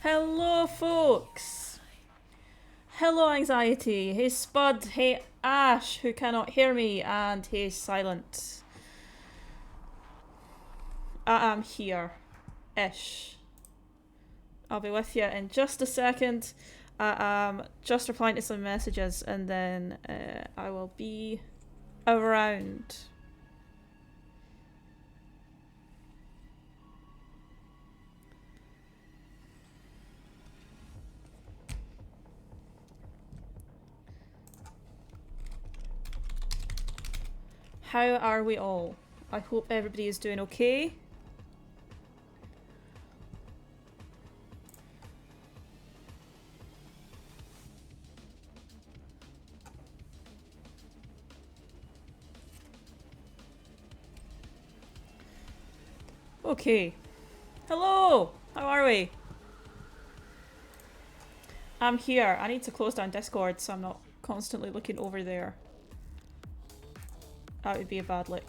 Hello, folks. Hello, Anxiety. Hey, Spud. Hey, Ash, who cannot hear me, and hey, Silent. I am here. Ish. I'll be with you in just a second. I am just replying to some messages, and then I will be around. How are we all? I hope everybody is doing okay. Okay. Hello! How are we? I'm here. I need to close down Discord so I'm not constantly looking over there. That would be a bad look.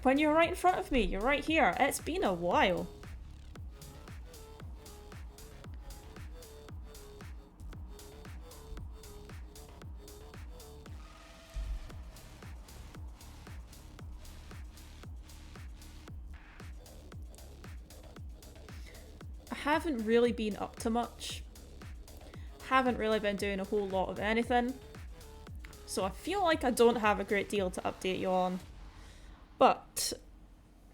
When you're right in front of me, you're right here. It's been a while. I haven't really been up to much. Haven't really been doing a whole lot of anything. So I feel like I don't have a great deal to update you on. But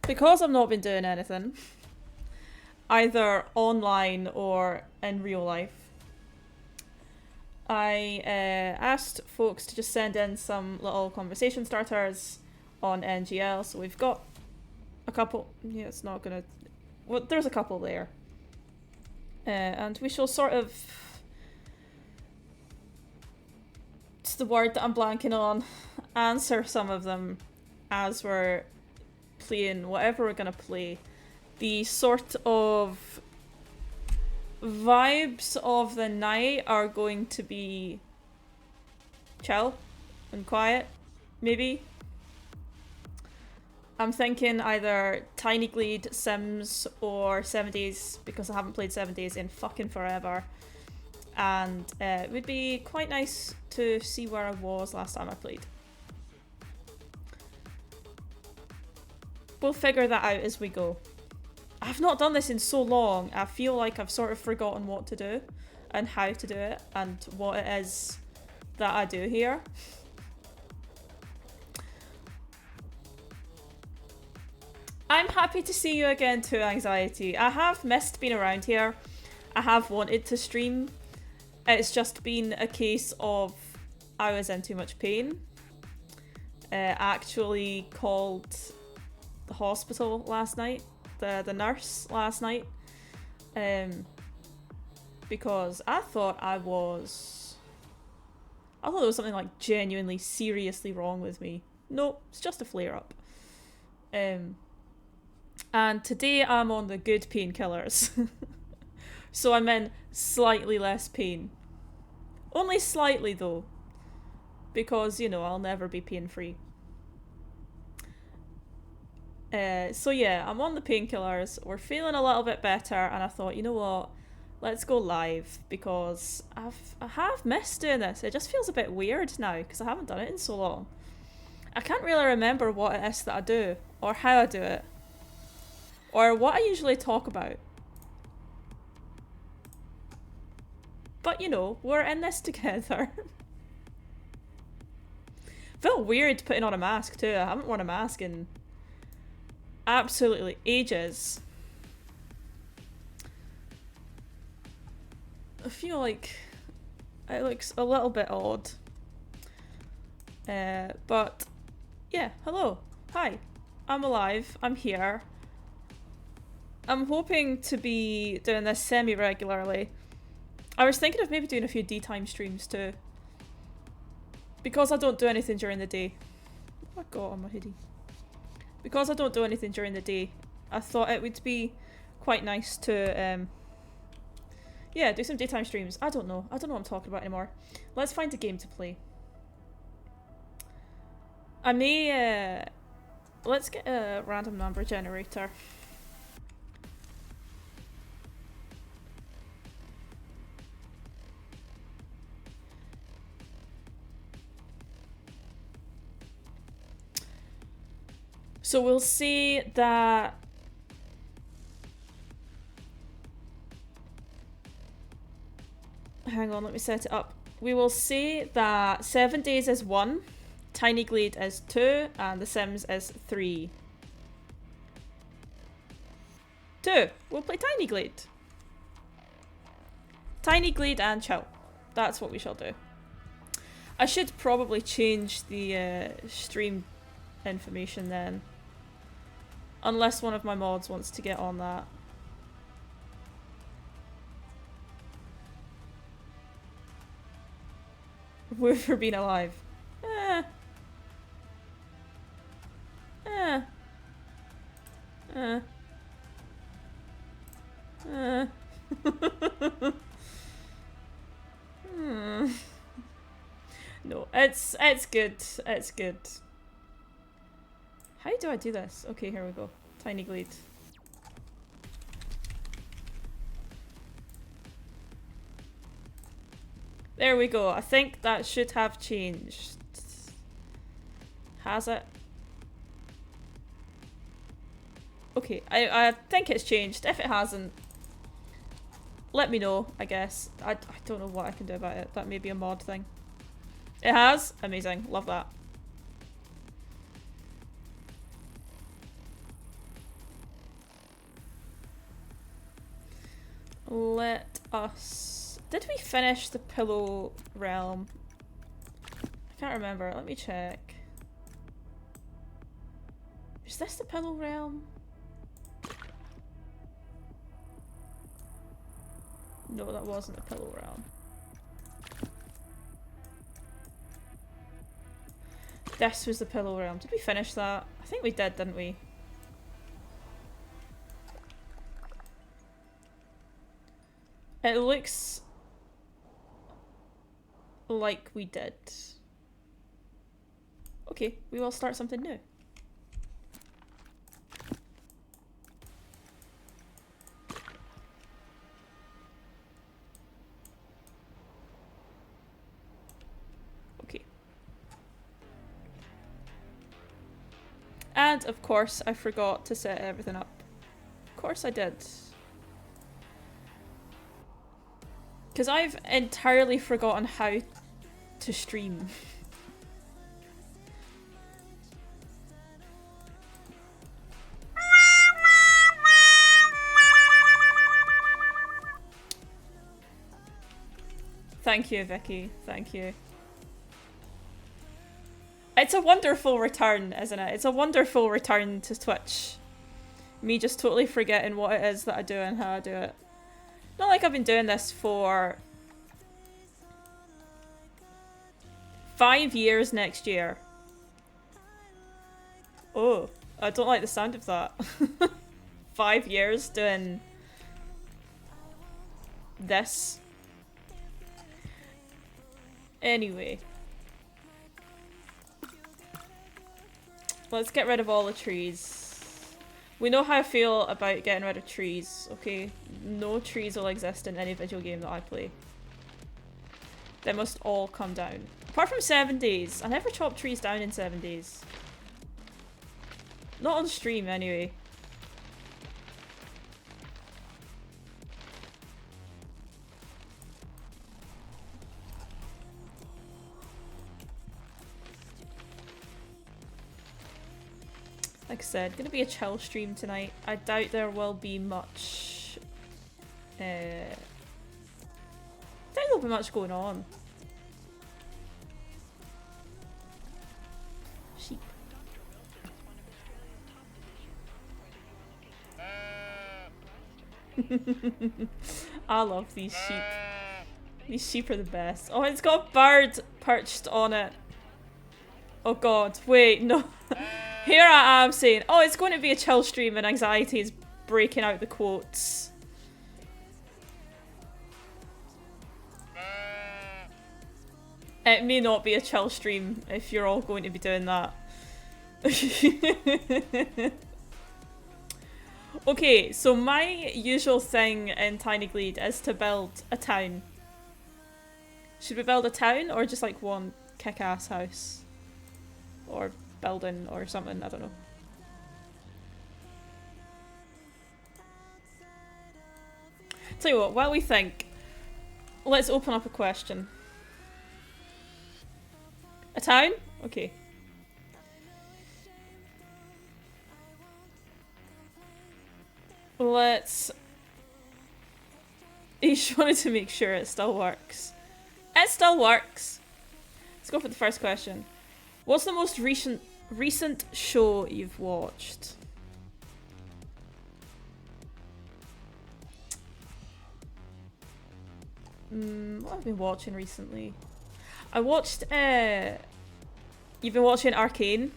because I've not been doing anything, either online or in real life, I asked folks to just send in some little conversation starters on NGL. So we've got a couple. Yeah, it's not gonna. Well, there's a couple there. And we shall sort of. It's the word that I'm blanking on. Answer some of them as we're playing whatever we're gonna play. The sort of vibes of the night are going to be chill and quiet, maybe. I'm thinking either Tiny Gleed, Sims, or 7 Days, because I haven't played 7 Days in fucking forever. And it would be quite nice to see where I was last time I played. We'll figure that out as we go. I've not done this in so long, I feel like I've sort of forgotten what to do and how to do it and what it is that I do here. I'm happy to see you again too, Anxiety. I have missed being around here. I have wanted to stream. It's just been a case of I was in too much pain. Actually called the hospital last night, the nurse last night, because I thought there was something like genuinely seriously wrong with me. No, it's just a flare up. And today I'm on the good painkillers. So I'm in slightly less pain. Only slightly though. Because, you know, I'll never be pain free. So yeah, I'm on the painkillers. We're feeling a little bit better, and I thought, you know what? Let's go live because I have missed doing this. It just feels a bit weird now because I haven't done it in so long. I can't really remember what it is that I do or how I do it or what I usually talk about. But you know, we're in this together. Felt weird putting on a mask too. I haven't worn a mask in absolutely ages. I feel like it looks a little bit odd. But yeah, hello. Hi. I'm alive. I'm here. I'm hoping to be doing this semi-regularly. I was thinking of maybe doing a few D-time streams too. Because I don't do anything during the day. Oh, I got on my hoodie. Because I don't do anything during the day, I thought it would be quite nice to, yeah, do some daytime streams. I don't know what I'm talking about anymore. Let's find a game to play. I may, let's get a random number generator. So we'll say that hang on, let me set it up. We will say that 7 Days is 1, Tiny Glade is 2, and The Sims is 3. 2. We'll play Tiny Glade. Tiny Glade and chill. That's what we shall do. I should probably change the stream information then. Unless one of my mods wants to get on that. Woo for being alive. Eh. Eh. Eh. Eh. No, it's good. It's good. How do I do this? Okay, here we go. Tiny Glade. There we go. I think that should have changed. Has it? Okay, I think it's changed. If it hasn't, let me know, I guess. I don't know what I can do about it. That may be a mod thing. It has? Amazing. Love that. Let us... Did we finish the Pillow Realm? I can't remember. Let me check. Is this the Pillow Realm? No, that wasn't the Pillow Realm. This was the Pillow Realm. Did we finish that? I think we did, didn't we? It looks like we did. Okay, we will start something new. Okay. And of course I forgot to set everything up. Of course I did. Because I've entirely forgotten how to stream. Thank you, Vicky. Thank you. It's a wonderful return, isn't it? It's a wonderful return to Twitch. Me just totally forgetting what it is that I do and how I do it. Not like I've been doing this for 5 years next year. Oh, I don't like the sound of that. 5 years doing this. Anyway. Let's get rid of all the trees. We know how I feel about getting rid of trees, okay? No trees will exist in any video game that I play. They must all come down. Apart from 7 days. I never chop trees down in 7 days. Not on stream, anyway. Like I said, gonna be a chill stream tonight. I doubt there will be much... I doubt there'll be much going on. Sheep. I love these sheep. These sheep are the best. Oh, it's got a bird perched on it. Oh god, wait, no. Here I am saying, oh, it's going to be a chill stream and anxiety is breaking out the quotes. It may not be a chill stream if you're all going to be doing that. Okay, so my usual thing in Tiny Glade is to build a town. Should we build a town or just like one kick-ass house? Or building or something, I don't know. Tell you what, while we think, let's open up a question. A town? Okay. Let's... He just wanted to make sure it still works. It still works! Let's go for the first question. What's the most recent show you've watched? What have I been watching recently? I watched, you've been watching Arcane?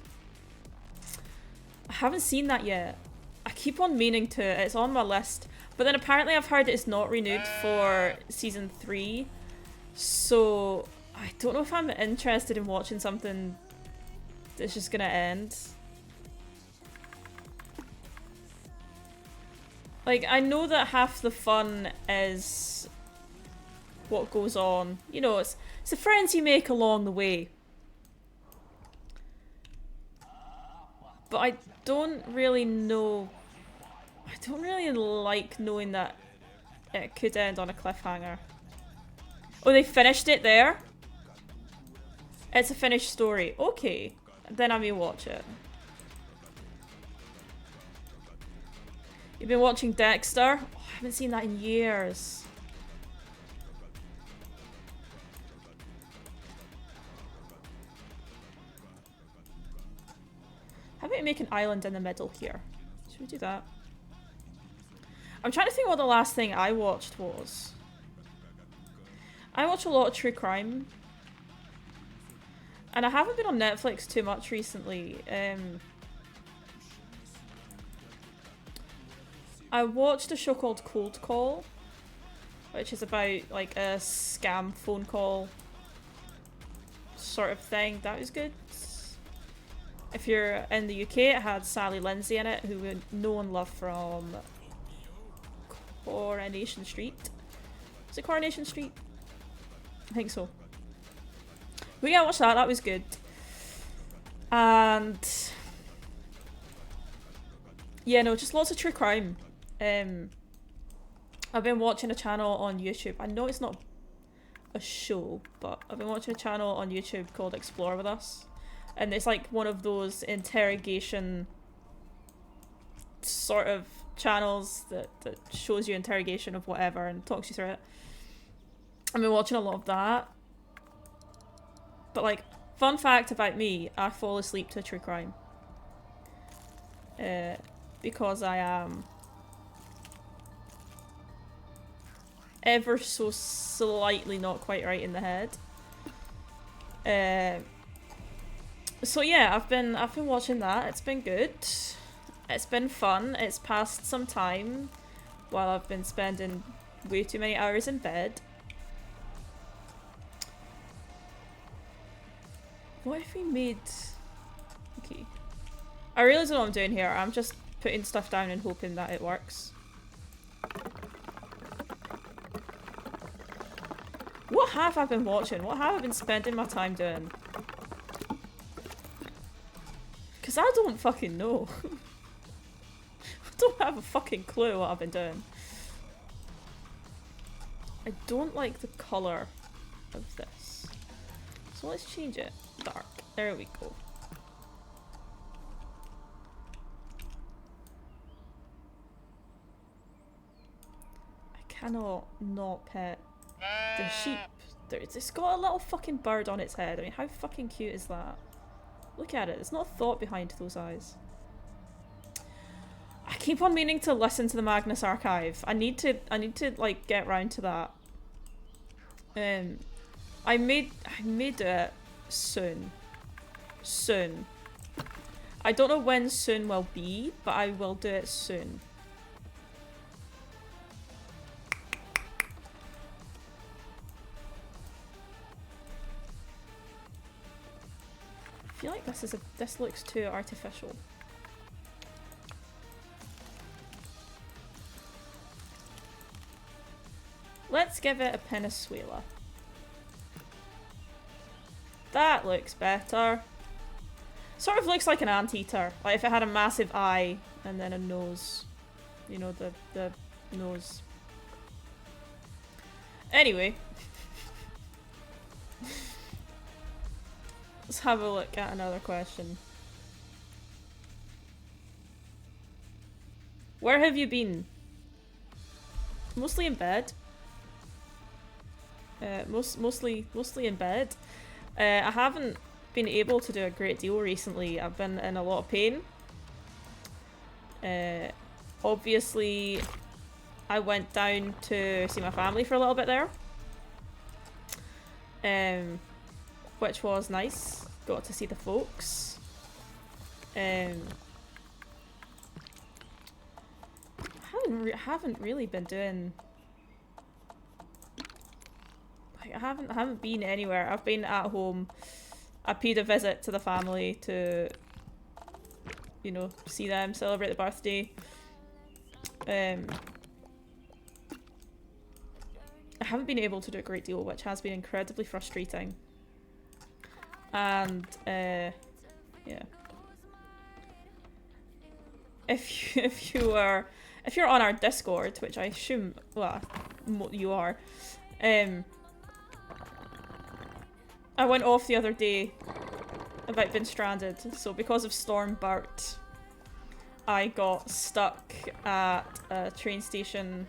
I haven't seen that yet. I keep on meaning to, it's on my list. But then apparently I've heard it's not renewed for season 3. So, I don't know if I'm interested in watching something that's just gonna end. Like, I know that half the fun is what goes on. You know, it's the friends you make along the way. But I don't really know... I don't really like knowing that it could end on a cliffhanger. Oh, they finished it there? It's a finished story. Okay. Then I may watch it. You've been watching Dexter? Oh, I haven't seen that in years. How about we make an island in the middle here? Should we do that? I'm trying to think what the last thing I watched was. I watch a lot of true crime. And I haven't been on Netflix too much recently. I watched a show called Cold Call, which is about like a scam phone call sort of thing. That was good. If you're in the UK, it had Sally Lindsay in it, who we know and love from Coronation Street. Is it Coronation Street? I think so. But yeah, watch that. That was good. And yeah, no, just lots of true crime. I've been watching a channel on YouTube. I know it's not a show, but I've been watching a channel on YouTube called Explore With Us. And it's like one of those interrogation sort of channels that shows you interrogation of whatever and talks you through it. I've been watching a lot of that. But like, fun fact about me, I fall asleep to true crime. Because I am ever so slightly not quite right in the head. So yeah, I've been watching that. It's been good. It's been fun. It's passed some time while I've been spending way too many hours in bed. What if we made... Okay. I really don't know what I'm doing here. I'm just putting stuff down and hoping that it works. What have I been watching? What have I been spending my time doing? Because I don't fucking know. I don't have a fucking clue what I've been doing. I don't like the colour of this. So let's change it. Dark. There we go. I cannot not pet the sheep. It's got a little fucking bird on its head. I mean, how fucking cute is that? Look at it. There's not a thought behind those eyes. I keep on meaning to listen to the Magnus Archive. I need to like get round to that. I may do it soon. Soon. I don't know when soon will be, but I will do it soon. I feel like this looks too artificial. Let's give it a Penesuela. That looks better. Sort of looks like an anteater. Like if it had a massive eye and then a nose. You know, the nose. Anyway. Let's have a look at another question. Where have you been? Mostly in bed. Mostly in bed. I haven't been able to do a great deal recently. I've been in a lot of pain. Obviously, I went down to see my family for a little bit there. Which was nice. Got to see the folks. I haven't really been doing. I haven't been anywhere. I've been at home. I paid a visit to the family to, you know, see them celebrate the birthday. I haven't been able to do a great deal, which has been incredibly frustrating. And yeah. If you're on our Discord, which I assume, well, you are, I went off the other day about being stranded. So because of Storm Bart, I got stuck at a train station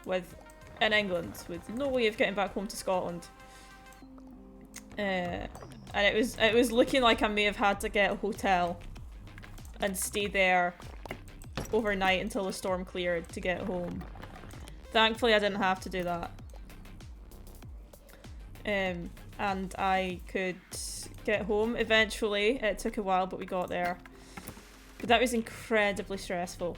in England with no way of getting back home to Scotland. And it was looking like I may have had to get a hotel and stay there overnight until the storm cleared to get home. Thankfully, I didn't have to do that. And I could get home eventually. It took a while, but we got there. But that was incredibly stressful.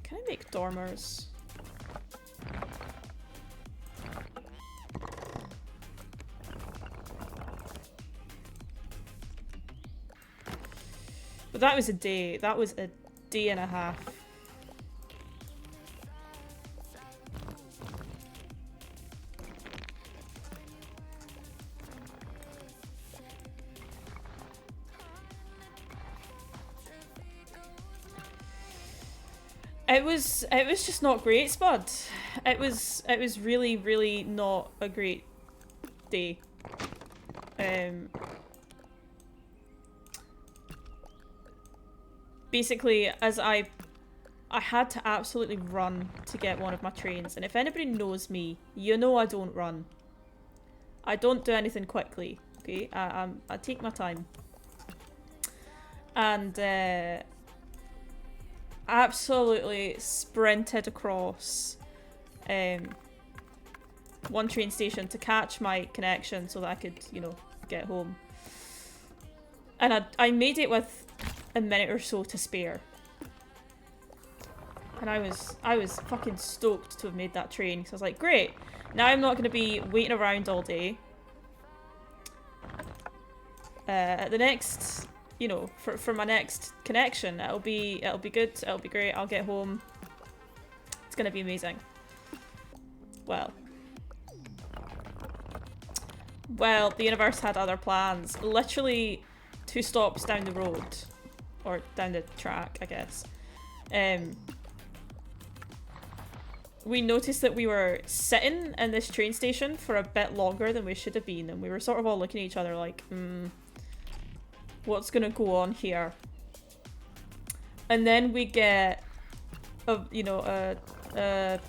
Can I make dormers? But that was a day. That was a day and a half. It was just not great, Spud. It was really, really not a great day. Basically, as I had to absolutely run to get one of my trains, and if anybody knows me, you know I don't run. I don't do anything quickly, okay? I take my time. And absolutely sprinted across one train station to catch my connection so that I could, you know, get home. And I made it with a minute or so to spare. And I was fucking stoked to have made that train, because I was like, great, now I'm not going to be waiting around all day. At the next, you know, for my next connection, it'll be good, it'll be great, I'll get home. It's going to be amazing. Well, the universe had other plans. Literally 2 stops down the road. Or down the track, I guess. We noticed that we were sitting in this train station for a bit longer than we should have been, and we were sort of all looking at each other like, what's gonna go on here? And then we get a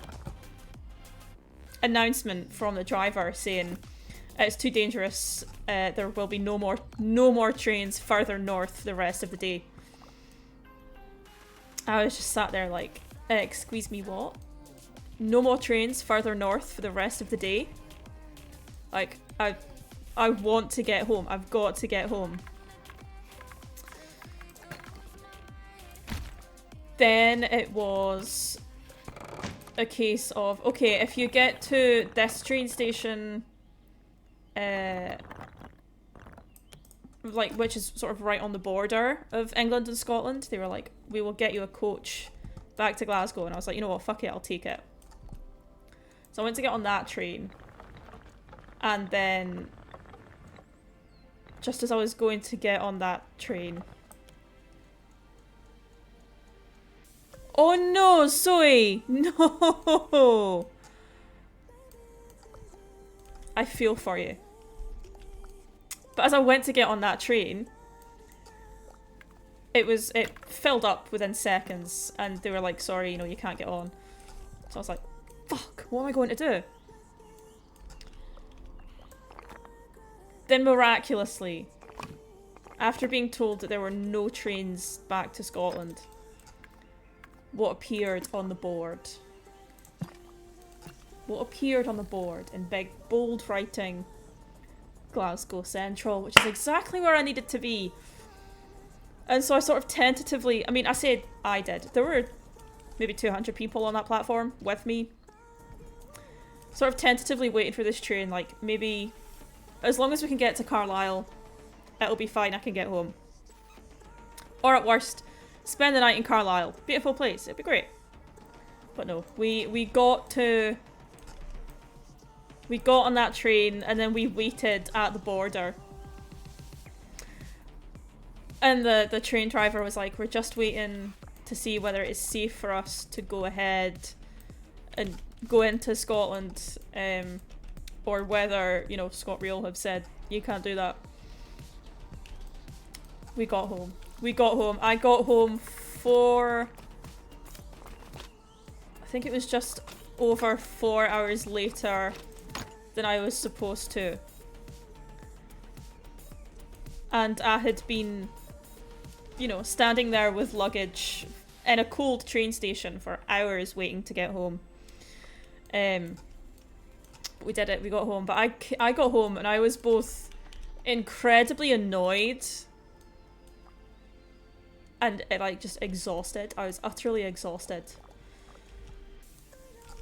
announcement from the driver saying it's too dangerous. There will be no more trains further north for the rest of the day. I was just sat there like, excuse me, what? No more trains further north for the rest of the day? Like, I want to get home. I've got to get home. Then it was a case of, okay, if you get to this train station, like, which is sort of right on the border of England and Scotland, they were like, we will get you a coach back to Glasgow. And I was like, you know what, fuck it, I'll take it. So I went to get on that train. And then, just as I was going to get on that train, Oh no, Zoe! No! I feel for you. But as I went to get on that train, it filled up within seconds, and they were like, sorry, you know, you can't get on. So I was like, fuck, what am I going to do? Then miraculously, after being told that there were no trains back to Scotland, what appeared on the board? What appeared on the board in big, bold writing? Glasgow Central, which is exactly where I needed to be. And so I sort of tentatively, I mean, I said I did. There were maybe 200 people on that platform with me. Sort of tentatively waiting for this train, like, maybe as long as we can get to Carlisle, it'll be fine, I can get home. Or at worst, spend the night in Carlisle. Beautiful place, it'd be great. But no, we got on that train and then we waited at the border. And the train driver was like, we're just waiting to see whether it's safe for us to go ahead and go into Scotland, or whether, you know, ScotRail have said, you can't do that. We got home. We got home. I got home for, I think it was just over 4 hours later than I was supposed to. And I had been, you know, standing there with luggage in a cold train station for hours waiting to get home. We did it, we got home, but I got home and I was both incredibly annoyed and like just exhausted. I was utterly exhausted.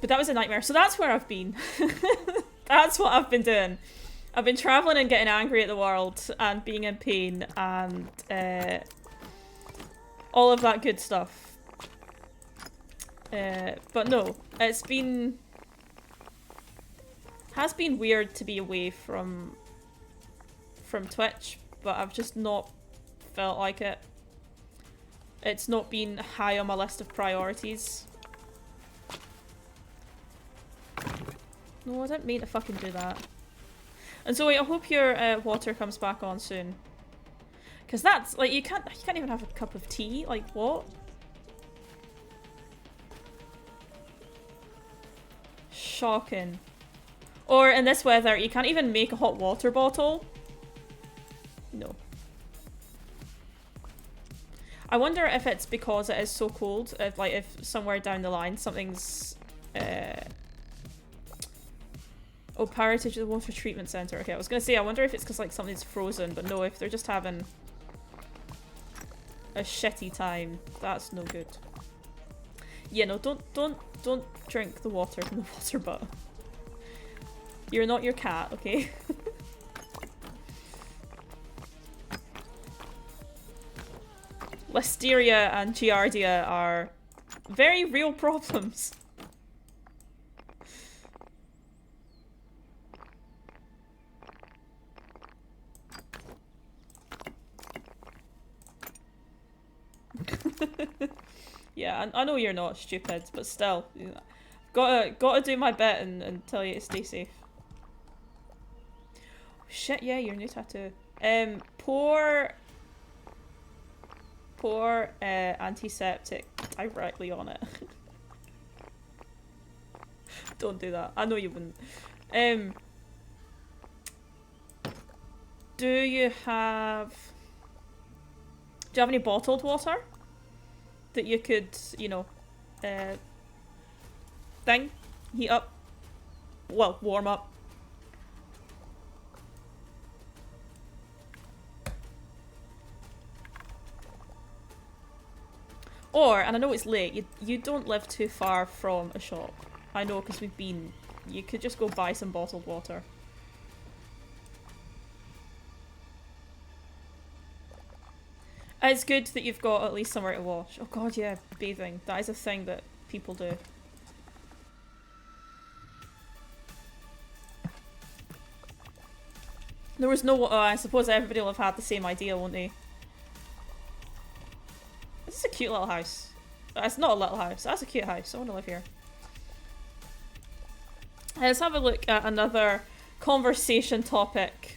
But that was a nightmare. So that's where I've been. That's what I've been doing. I've been travelling and getting angry at the world and being in pain and all of that good stuff. But no, has been weird to be away from Twitch, but I've just not felt like it. It's not been high on my list of priorities. No, I didn't mean to fucking do that. And Zoe, I hope your water comes back on soon. Cause that's like you can't even have a cup of tea. Like what? Shocking. Or in this weather, you can't even make a hot water bottle. No. I wonder if it's because it is so cold. If somewhere down the line something's oh, Paratage of the Water Treatment Centre. Okay, I was gonna say, I wonder if it's because like something's frozen, but no, if they're just having a shitty time, that's no good. Yeah, no, don't drink the water from the water butt. You're not your cat, okay? Listeria and Giardia are very real problems. Yeah, I know you're not stupid, but still, you know, gotta do my bit and tell you to stay safe. Shit, yeah, your new tattoo. Pour antiseptic directly on it. Don't do that. I know you wouldn't. Do you have any bottled water that you could, you know, heat up? Well, warm up. Or, and I know it's late, you don't live too far from a shop. I know, because we've been. You could just go buy some bottled water. It's good that you've got at least somewhere to wash. Oh god, yeah, bathing. That is a thing that people do. There was no... I suppose everybody will have had the same idea, won't they? This is a cute little house. It's not a little house. That's a cute house. I want to live here. Let's have a look at another conversation topic.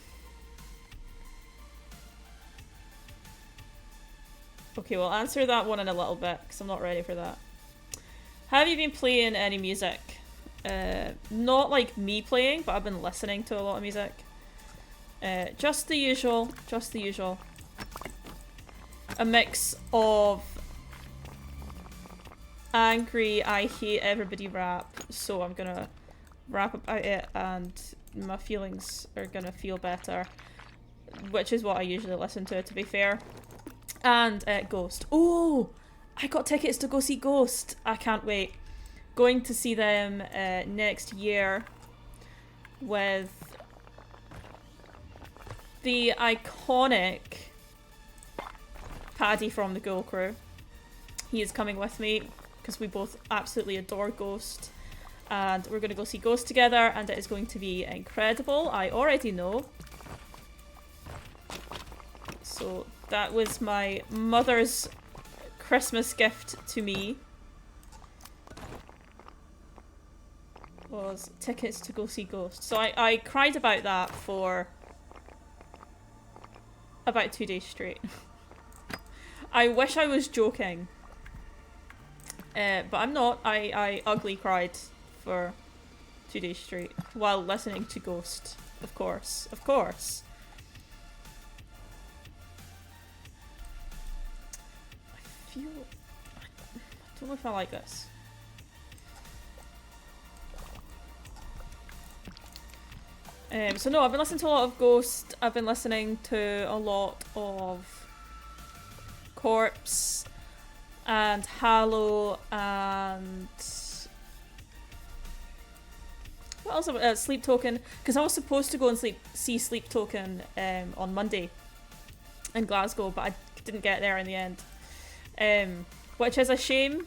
Okay, we'll answer that one in a little bit, because I'm not ready for that. Have you been playing any music? Not like me playing, but I've been listening to a lot of music. Just the usual. Just the usual. A mix of angry, I hate everybody rap, so I'm gonna rap about it and my feelings are gonna feel better. Which is what I usually listen to be fair. And Ghost. Oh! I got tickets to go see Ghost. I can't wait. Going to see them next year with the iconic Paddy from the Ghoul Crew. He is coming with me because we both absolutely adore Ghost. And we're going to go see Ghost together and it is going to be incredible. I already know. So that was my mother's Christmas gift to me. Was tickets to go see Ghost. So I cried about that for about 2 days straight. I wish I was joking. But I'm not. I ugly cried for 2 days straight while listening to Ghost. Of course. Of course. I don't know if I like this. So no, I've been listening to a lot of Ghost. I've been listening to a lot of Corpse and Hallow and what else? Sleep Token, because I was supposed to go and see Sleep Token on Monday in Glasgow, but I didn't get there in the end, which is a shame.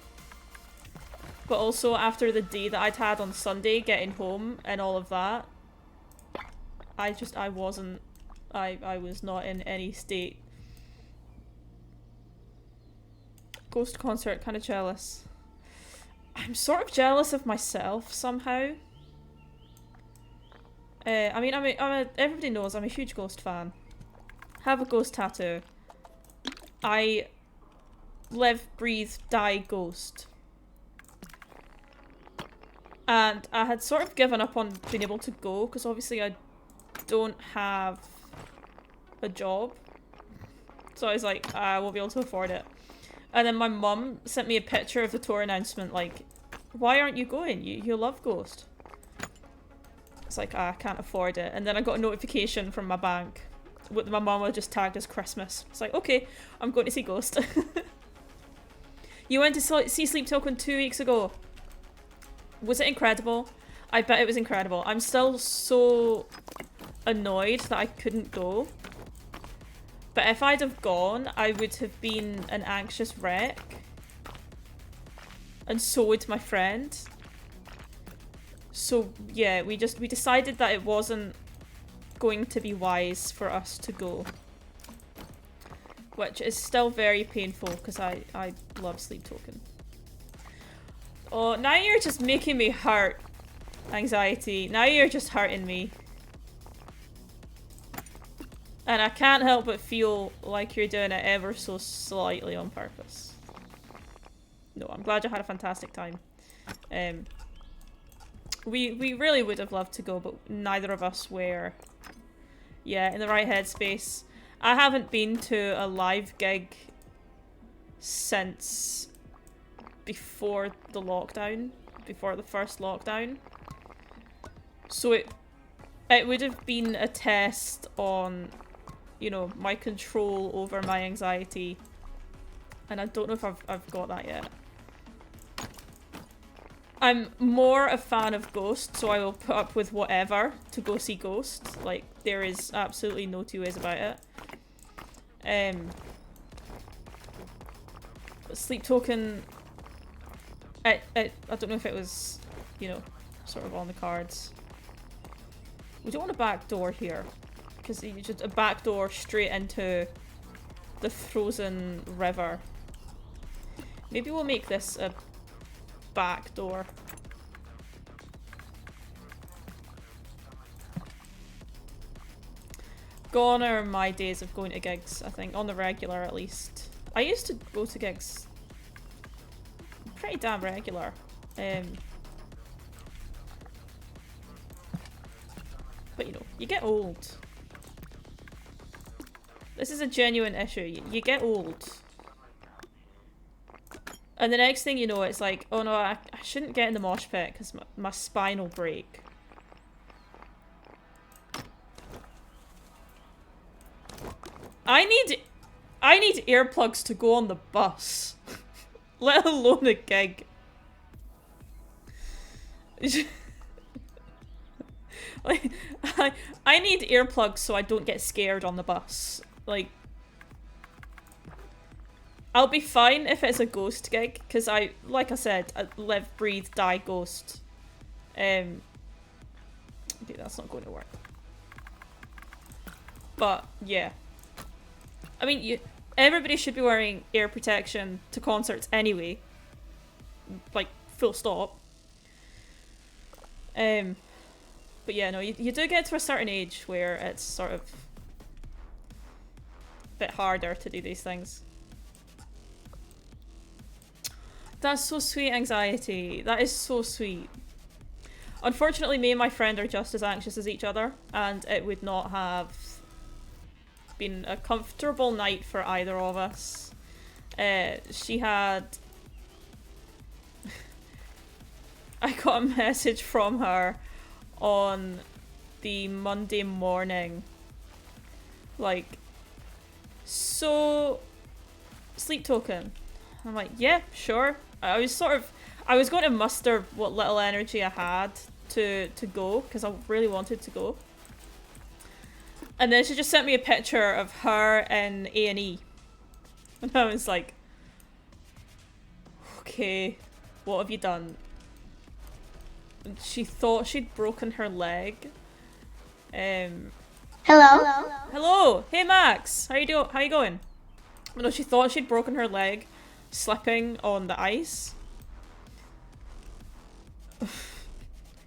But also after the day that I'd had on Sunday, getting home and all of that, I was not in any state. Ghost concert, kind of jealous. I'm sort of jealous of myself somehow. I mean, everybody knows I'm a huge Ghost fan. Have a Ghost tattoo. I live, breathe, die Ghost. And I had sort of given up on being able to go, because obviously I don't have a job. So I was like, I won't be able to afford it. And then my mum sent me a picture of the tour announcement, like, why aren't you going? You love Ghost. It's like, I can't afford it. And then I got a notification from my bank. What my mum had just tagged as Christmas. It's like, okay, I'm going to see Ghost. You went to see Sleep Token 2 weeks ago. Was it incredible? I bet it was incredible. I'm still so annoyed that I couldn't go. But if I'd have gone, I would have been an anxious wreck. And so would my friend. So yeah, we decided that it wasn't going to be wise for us to go. Which is still very painful because I love Sleep Token. Oh, now you're just making me hurt. Anxiety. Now you're just hurting me. And I can't help but feel like you're doing it ever so slightly on purpose. No, I'm glad you had a fantastic time. We really would have loved to go, but neither of us were, yeah, in the right headspace. I haven't been to a live gig since before the lockdown, before the first lockdown. So it would have been a test on, you know, my control over my anxiety. And I don't know if I've got that yet. I'm more a fan of Ghost, so I will put up with whatever to go see Ghost. Like, there is absolutely no two ways about it. Sleep Token, I don't know if it was, you know, sort of on the cards. We don't want a back door here, because you just a back door straight into the frozen river. Maybe we'll make this a back door. Gone are my days of going to gigs, I think, on the regular at least. I used to go to gigs pretty damn regular. But you know, you get old. This is a genuine issue. You get old. And the next thing you know, it's like, oh no, I shouldn't get in the mosh pit because my spine will break. I need earplugs to go on the bus. Let alone a gig. Like, I need earplugs so I don't get scared on the bus. Like, I'll be fine if it's a ghost gig, because like I said, I live, breathe, die ghost. Okay, that's not going to work. But, yeah. I mean, everybody should be wearing ear protection to concerts anyway. Like, full stop. But yeah, no, you do get to a certain age where it's sort of a bit harder to do these things. That's so sweet, Anxiety. That is so sweet. Unfortunately, me and my friend are just as anxious as each other, and it would not have been a comfortable night for either of us. She had... I got a message from her on the Monday morning. Like, so... Sleep token. I'm like, yeah, sure. I was going to muster what little energy I had to go, because I really wanted to go. And then she just sent me a picture of her in A&E. And I was like, okay, what have you done? And she thought she'd broken her leg. Hello? Hello! Hey Max! How you going? Oh, no, she thought she'd broken her leg slipping on the ice.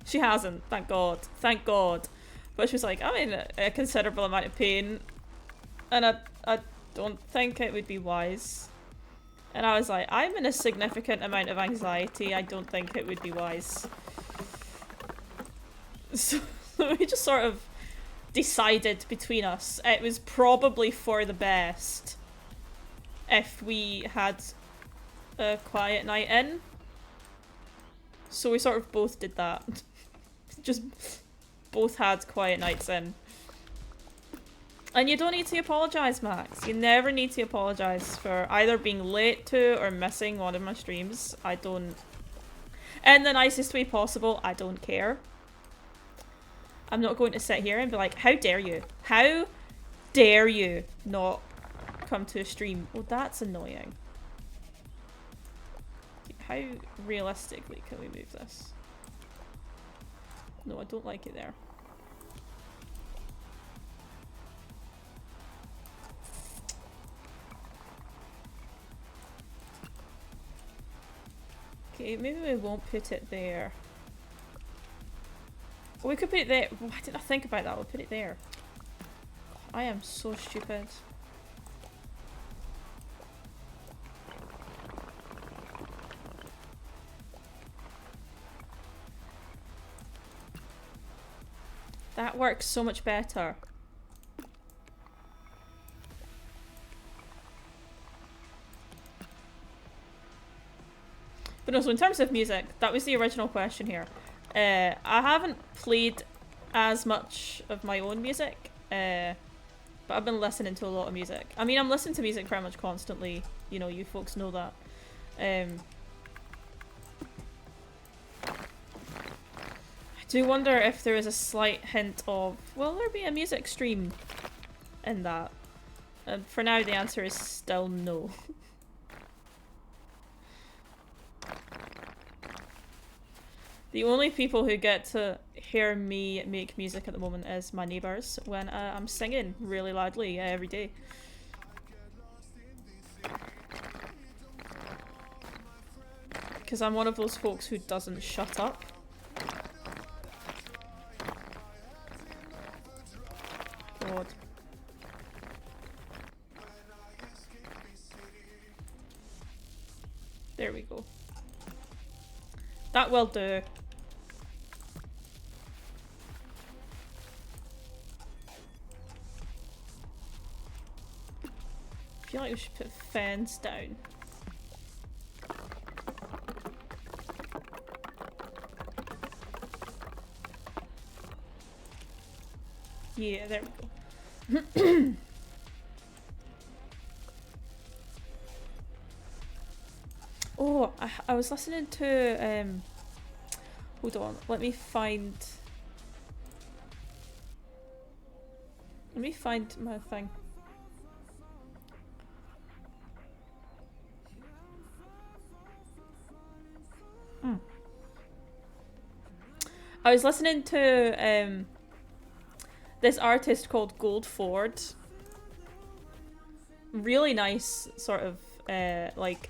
She hasn't, thank God. Thank God. But she was like, I'm in a considerable amount of pain, and I don't think it would be wise. And I was like, I'm in a significant amount of anxiety, I don't think it would be wise. So we just sort of decided between us it was probably for the best if we had a quiet night in. So we sort of both did that. Just both had quiet nights in. And you don't need to apologise, Max. You never need to apologise for either being late to or missing one of my streams. I don't... In the nicest way possible, I don't care. I'm not going to sit here and be like, how dare you? How dare you not come to a stream? Oh, that's annoying. How realistically can we move this? No, I don't like it there. Okay, maybe we won't put it there. We could put it there. Why didn't I think about that? We'll put it there. I am so stupid. That works so much better. But no, so in terms of music, that was the original question here. I haven't played as much of my own music, but I've been listening to a lot of music. I mean, I'm listening to music pretty much constantly. You know, you folks know that. I do wonder if there is a slight hint of, will there be a music stream in that? And for now, the answer is still no. The only people who get to hear me make music at the moment is my neighbours when I'm singing really loudly every day. Because I'm one of those folks who doesn't shut up. God. There we go. That will do. I feel like we should put fence down. Yeah, there we go. Oh, I was listening to, hold on, let me find my thing. I was listening to, this artist called Goldford. Really nice sort of, like,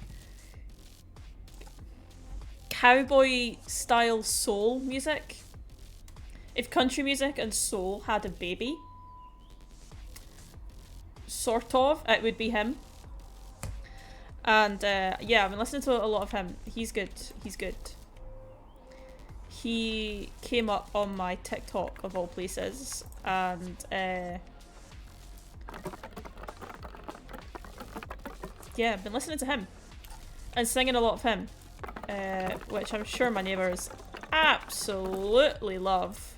cowboy style soul music. If country music and soul had a baby, sort of, it would be him. And yeah, I've been listening to a lot of him. He's good. He's good. He came up on my TikTok of all places, and yeah, I've been listening to him and singing a lot of him, which I'm sure my neighbours absolutely love.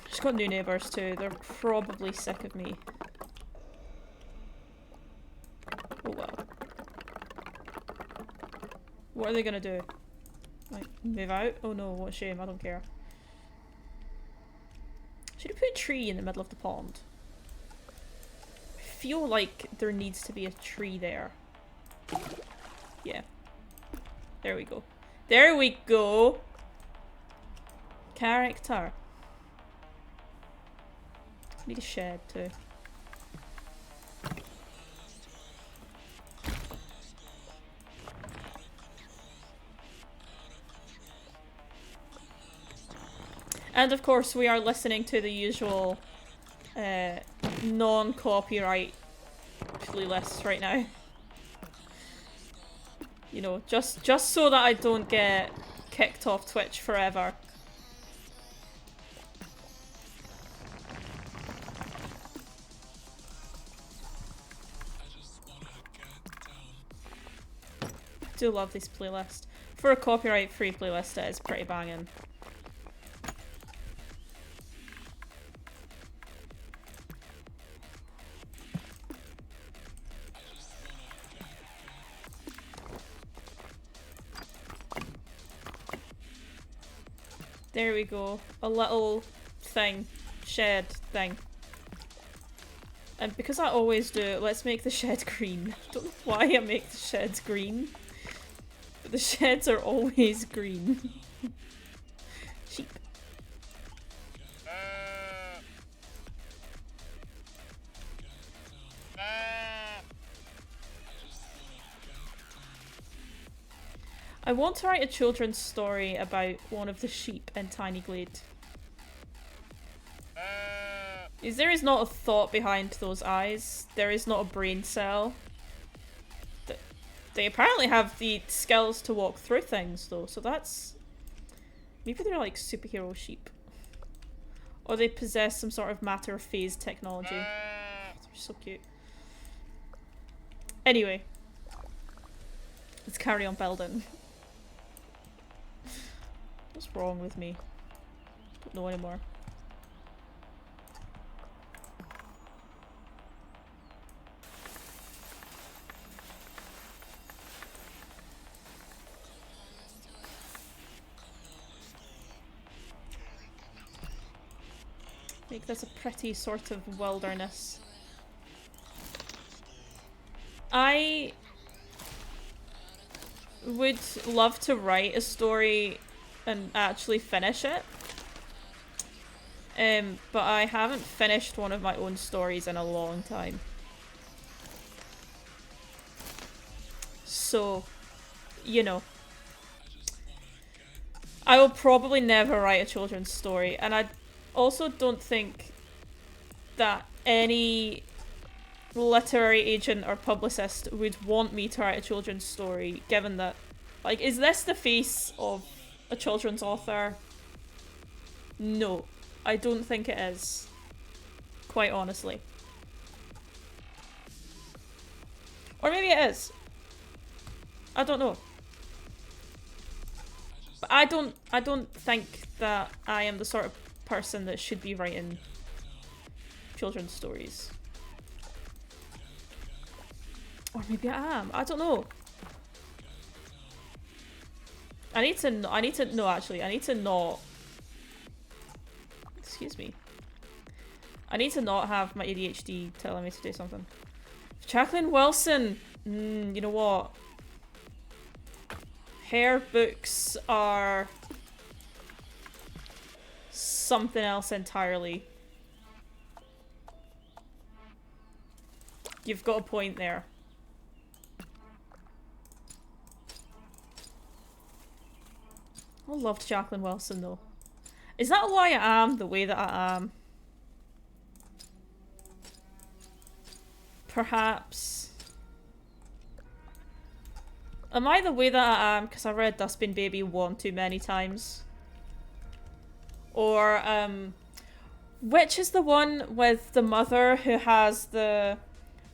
Just got new neighbours too. They're probably sick of me. Oh well. What are they gonna do? Like, move out? Oh no, what a shame, I don't care. Should have put a tree in the middle of the pond. I feel like there needs to be a tree there. Yeah. There we go. There we go! Character. Need a shed too. And of course we are listening to the usual non-copyright playlists right now. You know, just so that I don't get kicked off Twitch forever. I do love this playlist. For a copyright-free playlist, it is pretty banging. There we go. A little thing. Shed thing. And because I always do, let's make the shed green. I don't know why I make the sheds green. But the sheds are always green. Sheep. I want to write a children's story about one of the sheep in Tiny Glade. There is not a thought behind those eyes. There is not a brain cell. They apparently have the skills to walk through things though, so that's... Maybe they're like superhero sheep. Or they possess some sort of matter phase technology. They're so cute. Anyway. Let's carry on building. What's wrong with me? Don't know anymore. Make this a pretty sort of wilderness. I would love to write a story and actually finish it. But I haven't finished one of my own stories in a long time. So, you know, I will probably never write a children's story, and I also don't think that any literary agent or publicist would want me to write a children's story, given that, like, is this the face of a children's author? No, I don't think it is, quite honestly. Or maybe it is. I don't know. But I don't think that I am the sort of person that should be writing children's stories. Or maybe I am. I don't know. I need to not. Excuse me. I need to not have my ADHD telling me to do something. Jacqueline Wilson! You know what? Her books are something else entirely. You've got a point there. I loved Jacqueline Wilson though. Is that why I am the way that I am? Perhaps. Am I the way that I am because I read Dustbin Baby one too many times? Or, which is the one with the mother who has the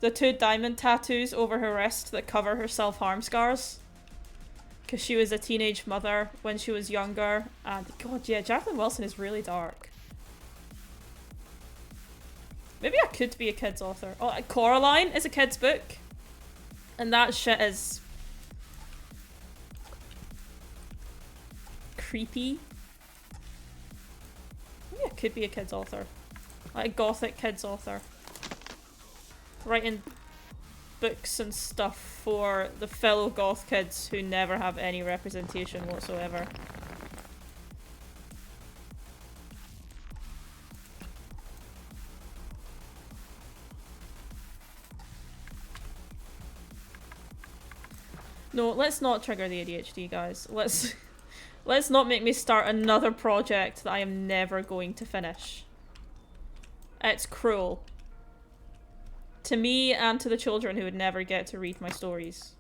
2 diamond tattoos over her wrist that cover her self-harm scars? Because she was a teenage mother when she was younger. And god, yeah, Jacqueline Wilson is really dark. Maybe I could be a kid's author. Oh, Coraline is a kid's book. And that shit is creepy. Maybe I could be a kid's author. Like a gothic kid's author. Writing books and stuff for the fellow goth kids who never have any representation whatsoever. No, let's not trigger the ADHD, guys. Let's not make me start another project that I am never going to finish. It's cruel. To me and to the children who would never get to read my stories.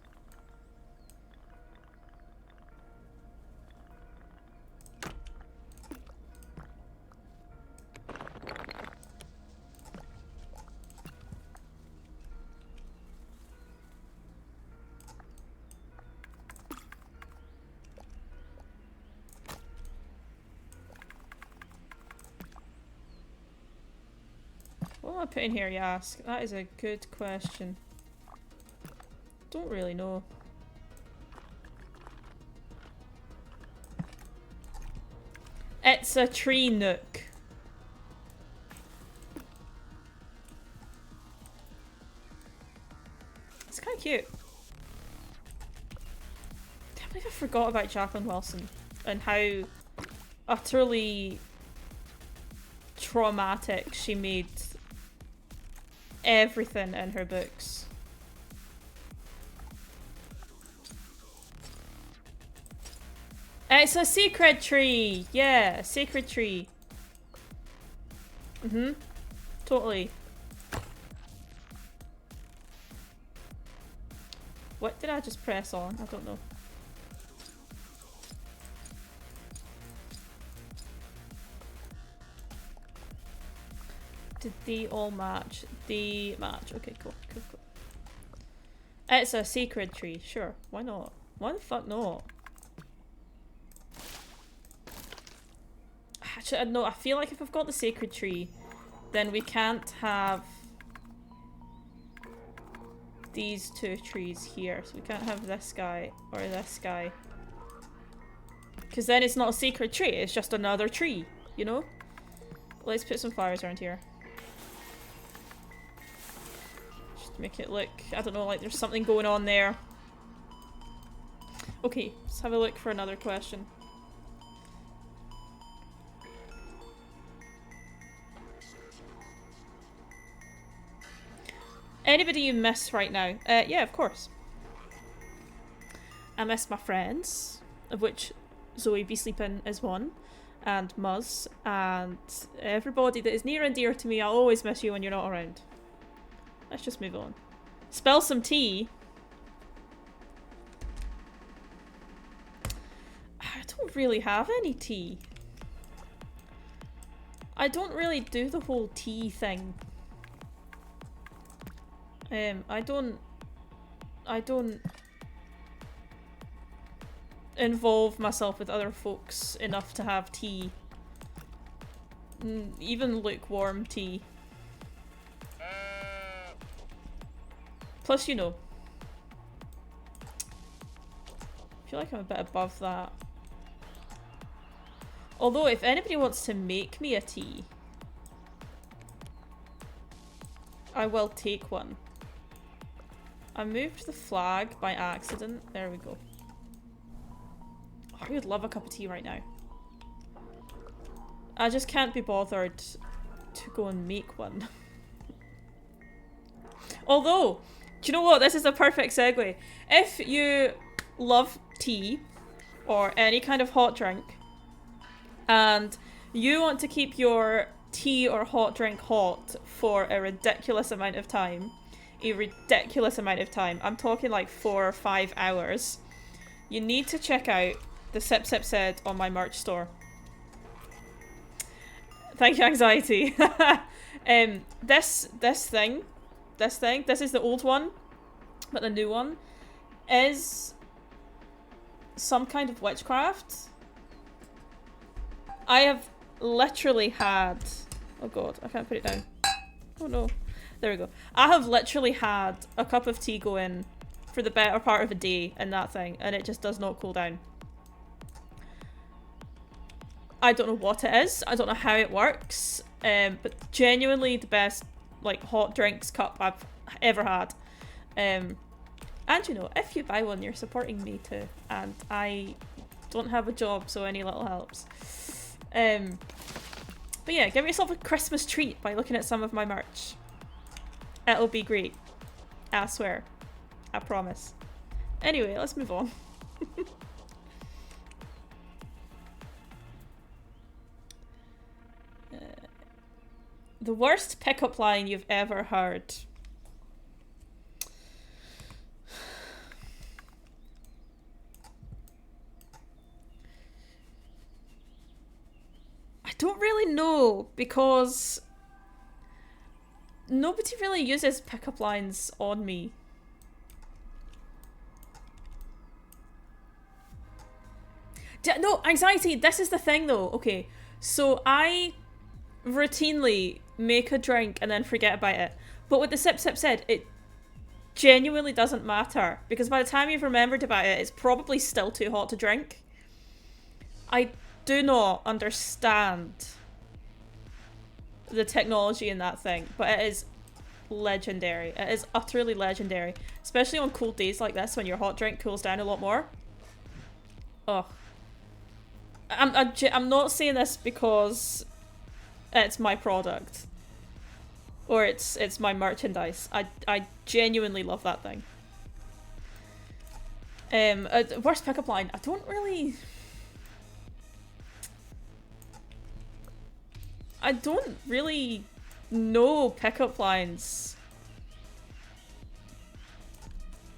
What am I putting here, you ask? That is a good question. Don't really know. It's a tree nook. It's kind of cute. I can't believe I forgot about Jacqueline Wilson and how utterly traumatic she made everything in her books. It's a secret tree! Yeah, a sacred tree. Totally. What did I just press on? I don't know. Did they all match? They match. Okay, cool. Cool, cool. It's a sacred tree. Sure. Why not? Why the fuck not? Actually, no, I feel like if I've got the sacred tree, then we can't have these 2 trees here. So we can't have this guy or this guy. Because then it's not a sacred tree, it's just another tree, you know? Let's put some flowers around here. Make it look, I don't know, like there's something going on there. Okay, let's have a look for another question. Anybody you miss right now? Yeah, of course. I miss my friends, of which Zoe Be Sleeping is one, and Muzz, and everybody that is near and dear to me. I'll always miss you when you're not around. Let's just move on. Spill some tea. I don't really have any tea. I don't really do the whole tea thing. I don't involve myself with other folks enough to have tea. Even lukewarm tea. Plus, you know, I feel like I'm a bit above that. Although, if anybody wants to make me a tea, I will take one. I moved the flag by accident. There we go. Oh, I would love a cup of tea right now. I just can't be bothered to go and make one. Although, do you know what? This is a perfect segue. If you love tea or any kind of hot drink, and you want to keep your tea or hot drink hot for a ridiculous amount of time, I'm talking like 4 or 5 hours, you need to check out the Sip Sip Said on my merch store. Thank you, Anxiety. This is the old one, but the new one is some kind of witchcraft. I have literally had... Oh god, I can't put it down. Oh no. There we go. I have literally had a cup of tea go in for the better part of a day in that thing, and it just does not cool down. I don't know what it is. I don't know how it works. But genuinely the best like hot drinks cup I've ever had. And you know, if you buy one, you're supporting me too. And I don't have a job, so any little helps. But yeah, give yourself a Christmas treat by looking at some of my merch. It'll be great. I swear. I promise. Anyway, let's move on. The worst pickup line you've ever heard. I don't really know, because nobody really uses pickup lines on me. No, Anxiety, this is the thing though. Okay, so I routinely make a drink and then forget about it. But with the Sip Sip Said, it genuinely doesn't matter, because by the time you've remembered about it, it's probably still too hot to drink. I do not understand the technology in that thing, but it is legendary. It is utterly legendary, especially on cold days like this when your hot drink cools down a lot more. Oh, I'm not saying this because it's my product or it's my merchandise. I genuinely love that thing. Worst pickup line. I don't really know pickup lines.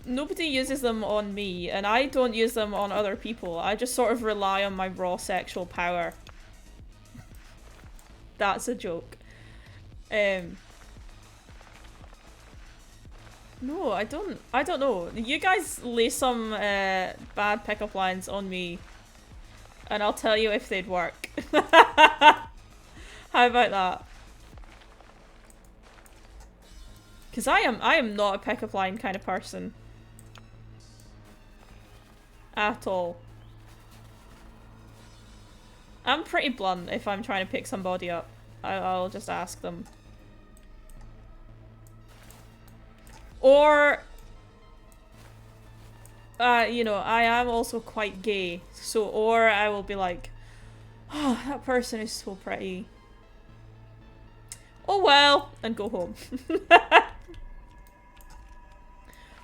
Nobody uses them on me, and I don't use them on other people. I just sort of rely on my raw sexual power. That's a joke. No, I don't know. You guys lay some bad pickup lines on me, and I'll tell you if they'd work. How about that? Because I am not a pickup line kind of person. At all. I'm pretty blunt if I'm trying to pick somebody up. I'll just ask them. Or, you know, I am also quite gay. So, or I will be like, oh, that person is so pretty. Oh well, and go home.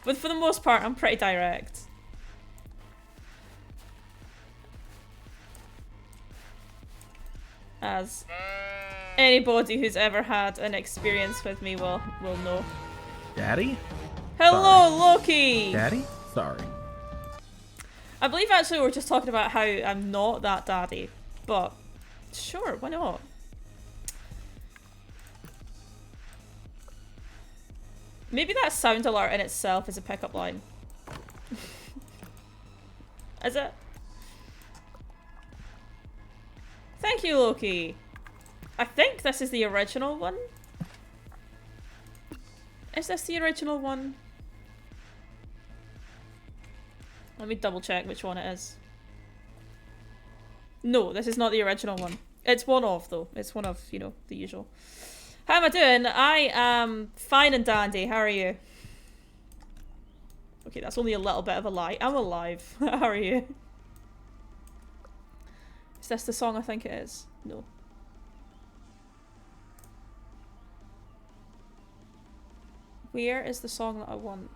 But for the most part, I'm pretty direct. as anybody who's ever had an experience with me will know. Daddy? Hello, Sorry. Loki! Daddy? Sorry. I believe actually we're just talking about how I'm not that daddy, but sure, why not? Maybe that sound alert in itself is a pickup line. Is it? Thank you, Loki. I think this is the original one. Is this the original one? Let me double check which one it is. No, this is not the original one. It's one of, though. It's one of, you know, the usual. How am I doing? I am fine and dandy. How are you? Okay, that's only a little bit of a lie. I'm alive. How are you? Is this the song I think it is? No. Where is the song that I want?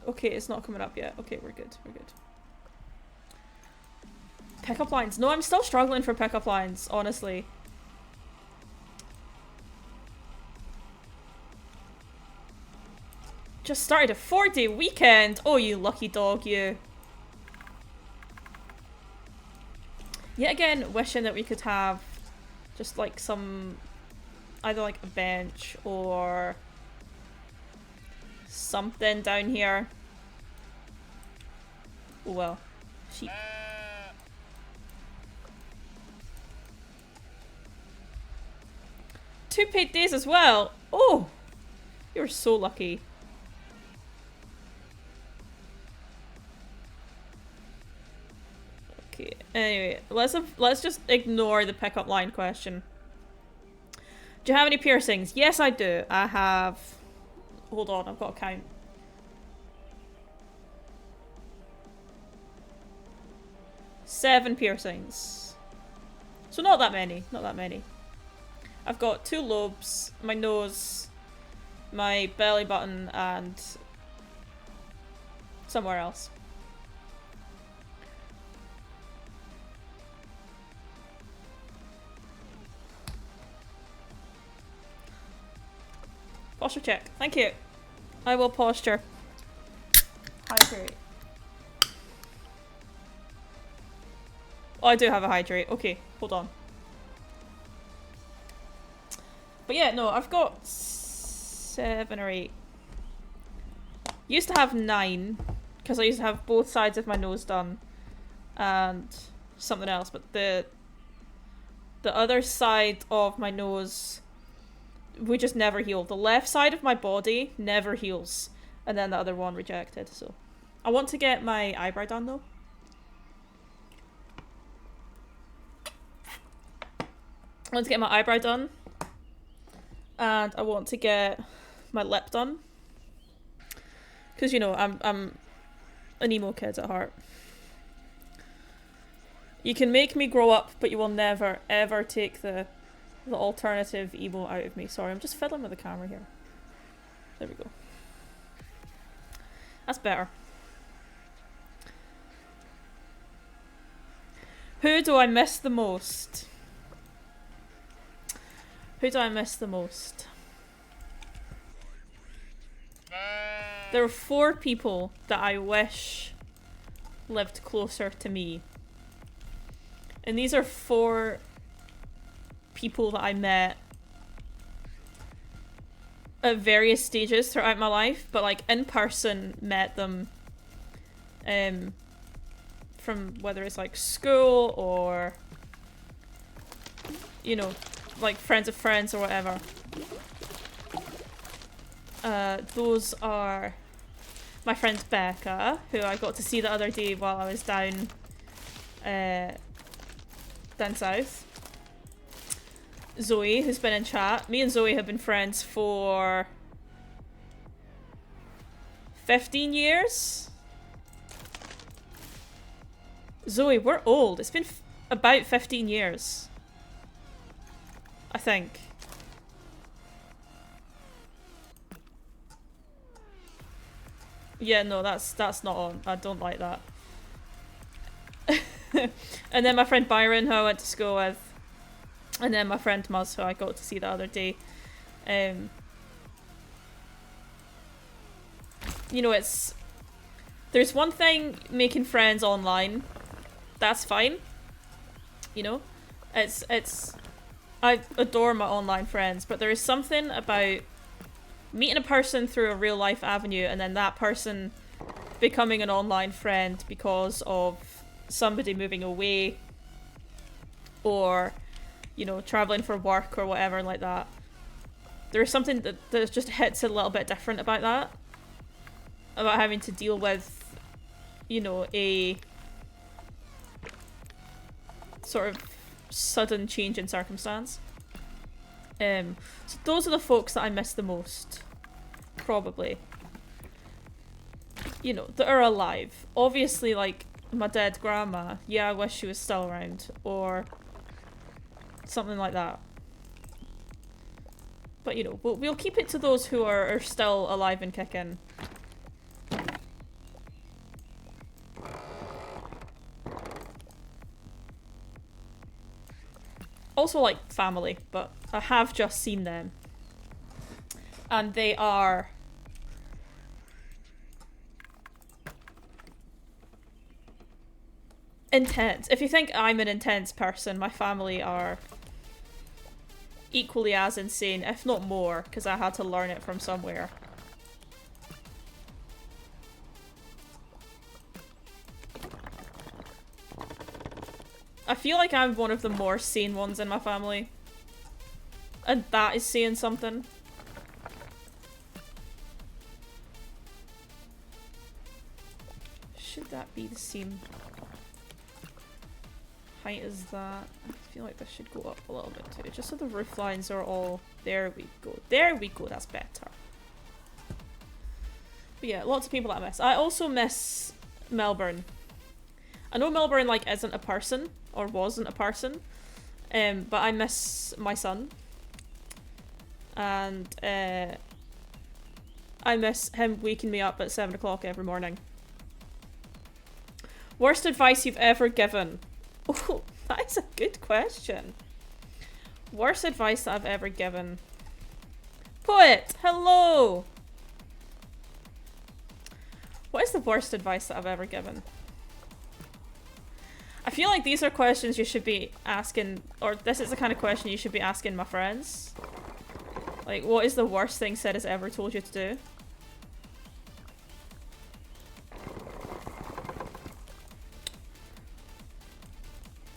Okay, it's not coming up yet. Okay, we're good. We're good. Pickup lines. No, I'm still struggling for pickup lines, honestly. Just started a 4-day weekend. Oh, you lucky dog, you. Yet again, wishing that we could have just like some, either like a bench or something down here. Oh well. Sheep. Two paid days as well. Oh, you're so lucky. Okay. Anyway, let's just ignore the pickup line question. Do you have any piercings? Yes, I do. I have. Hold on, I've got to count. Seven piercings. So not that many. Not that many. I've got 2 lobes, my nose, my belly button, and somewhere else. Posture check. Thank you. I will posture. Hydrate. Oh, I do have a hydrate. Okay, hold on. But yeah, no, I've got 7 or 8. Used to have 9, because I used to have both sides of my nose done, and something else. But the other side of my nose would just never heal. The left side of my body never heals, and then the other one rejected. So I want to get my eyebrow done though. I want to get my eyebrow done. And I want to get my lip done. Because, you know, I'm an emo kid at heart. You can make me grow up, but you will never, ever take the alternative emo out of me. Sorry, I'm just fiddling with the camera here. There we go. That's better. Who do I miss the most? Who do I miss the most? There are 4 people that I wish lived closer to me. And these are 4 people that I met at various stages throughout my life, but like in person met them from whether it's like school or, you know, like friends of friends or whatever. Those are my friend Becca, who I got to see the other day while I was down south. Zoe, who's been in chat. Me and Zoe have been friends for 15 years. Zoe, we're old. It's been about 15 years. I think. Yeah, no, that's not on. I don't like that. And then my friend Byron, who I went to school with. And then my friend Muzz, who I got to see the other day. You know, there's one thing making friends online. That's fine. You know? I adore my online friends, but there is something about meeting a person through a real life avenue and then that person becoming an online friend because of somebody moving away or, you know, traveling for work or whatever like that. There's something that just hits a little bit different about that. About having to deal with, you know, a sort of sudden change in circumstance. So those are the folks that I miss the most. Probably. You know, that are alive. Obviously, like, my dead grandma. Yeah, I wish she was still around. Or something like that. But, you know, we'll keep it to those who are still alive and kicking. Also, like, family, but I have just seen them. And they are... intense. If you think I'm an intense person, my family are equally as insane, if not more, because I had to learn it from somewhere. I feel like I'm one of the more sane ones in my family. And that is saying something. Should that be the same height as that? I feel like this should go up a little bit too, just so the roof lines are all... There we go. There we go, that's better. But yeah, lots of people that I miss. I also miss Melbourne. I know Melbourne, like, isn't a person, or wasn't a person, but I miss my son. And, I miss him waking me up at 7 o'clock every morning. Worst advice you've ever given? Oh, that is a good question. Worst advice that I've ever given. Poet, hello! What is the worst advice that I've ever given? I feel like these are questions you should be asking, or this is the kind of question you should be asking my friends. Like, what is the worst thing Sid has ever told you to do?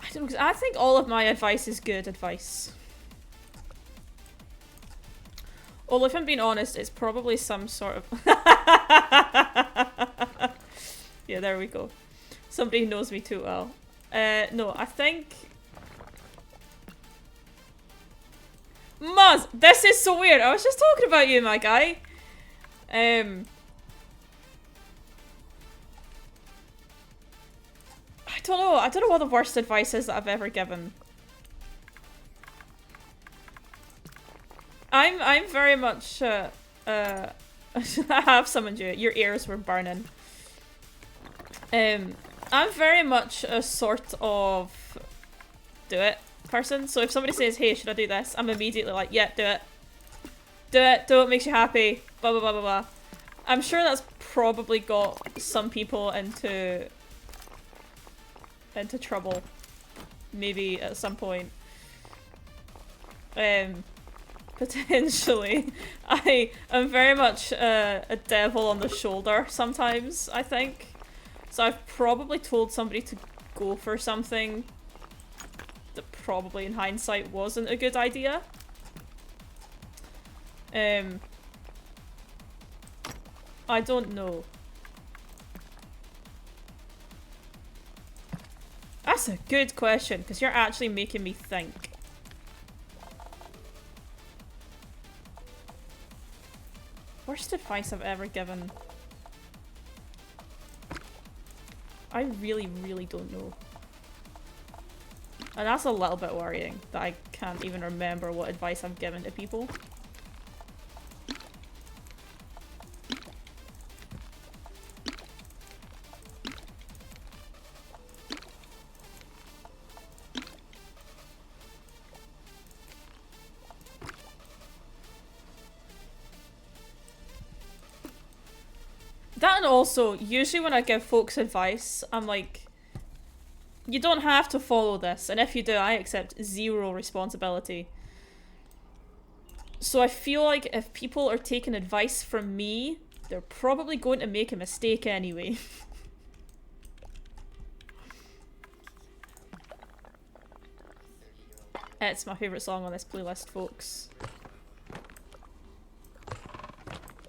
I don't know, because I think all of my advice is good advice. Well, if I'm being honest, it's probably some sort of... Yeah, there we go. Somebody who knows me too well. No, I think... Muzz! This is so weird! I was just talking about you, my guy! I don't know. I don't know what the worst advice is that I've ever given. I'm very much, I have summoned you. Your ears were burning. I'm very much a sort of do it person. So if somebody says, hey, should I do this? I'm immediately like, yeah, do it. Do it. Do what makes you happy. Blah, blah, blah, blah, blah. I'm sure that's probably got some people into trouble. Maybe at some point. Potentially. I am very much a devil on the shoulder sometimes, I think. So I've probably told somebody to go for something that probably in hindsight wasn't a good idea. I don't know. That's a good question, because you're actually making me think. Worst advice I've ever given. I really, really don't know. And that's a little bit worrying, that I can't even remember what advice I've given to people. That, and also, usually when I give folks advice, I'm like, you don't have to follow this, and if you do, I accept zero responsibility. So I feel like if people are taking advice from me, they're probably going to make a mistake anyway. It's my favourite song on this playlist, folks.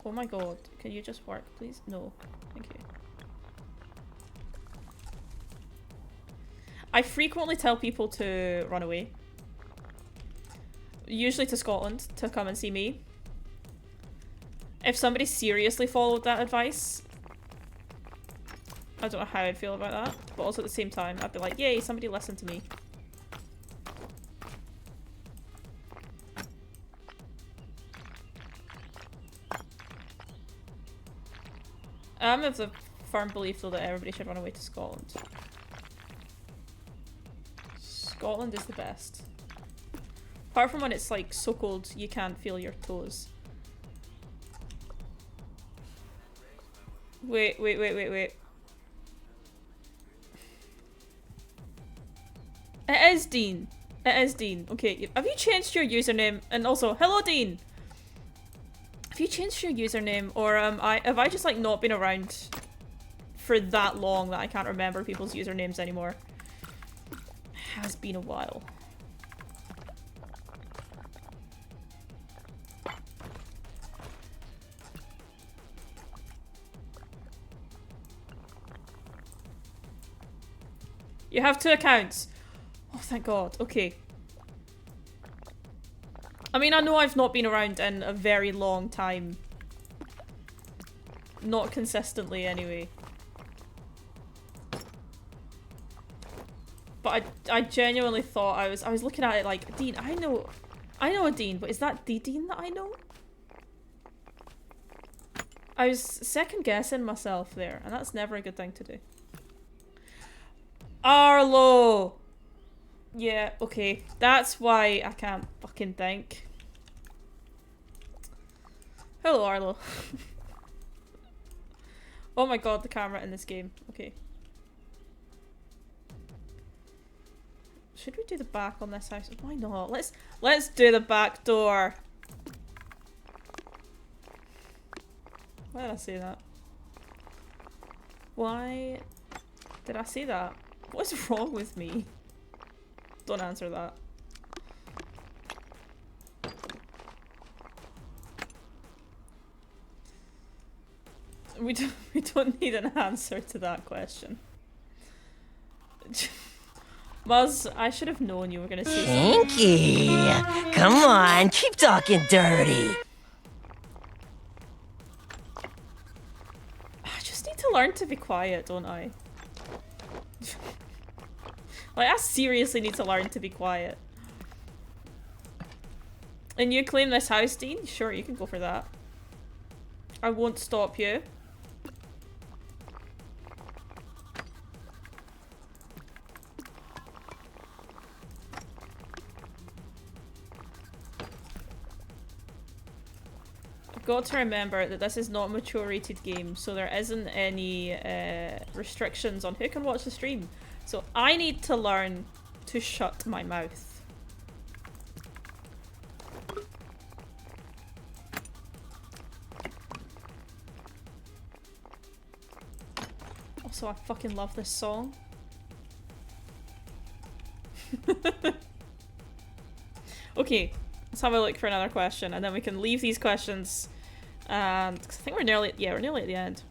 Oh my god, can you just work, please? No, thank you. I frequently tell people to run away. Usually to Scotland, to come and see me. If somebody seriously followed that advice, I don't know how I'd feel about that, but also at the same time, I'd be like, yay, somebody listened to me. I'm of the firm belief, though, that everybody should run away to Scotland. Scotland is the best. Apart from when it's like so cold you can't feel your toes. Wait. It is Dean. It is Dean. Okay, have you changed your username? And also, hello Dean! Have you changed your username, or have I just like not been around for that long that I can't remember people's usernames anymore? It has been a while. You have 2 accounts. Oh, thank God. Okay. I mean, I know I've not been around in a very long time. Not consistently, anyway. But I genuinely thought I was looking at it like, Dean, I know a Dean, but is that the Dean that I know? I was second guessing myself there, and that's never a good thing to do. Arlo! Yeah, okay. That's why I can't fucking think. Hello, Arlo. Oh my god, the camera in this game. Okay. Should we do the back on this house? Why not? Let's do the back door. Why did I say that? Why did I say that? What's wrong with me? Don't answer that. We don't need an answer to that question. Muzz, I should have known you were gonna say something. Pinky! Come on, keep talking dirty! I just need to learn to be quiet, don't I? Like, I seriously need to learn to be quiet. And you claim this house, Dean? Sure, you can go for that. I won't stop you. I've got to remember that this is not a mature rated game, so there isn't any restrictions on who can watch the stream. So I need to learn to shut my mouth. Also, I fucking love this song. Okay, let's have a look for another question, and then we can leave these questions. And 'cause I think we're nearly at the end.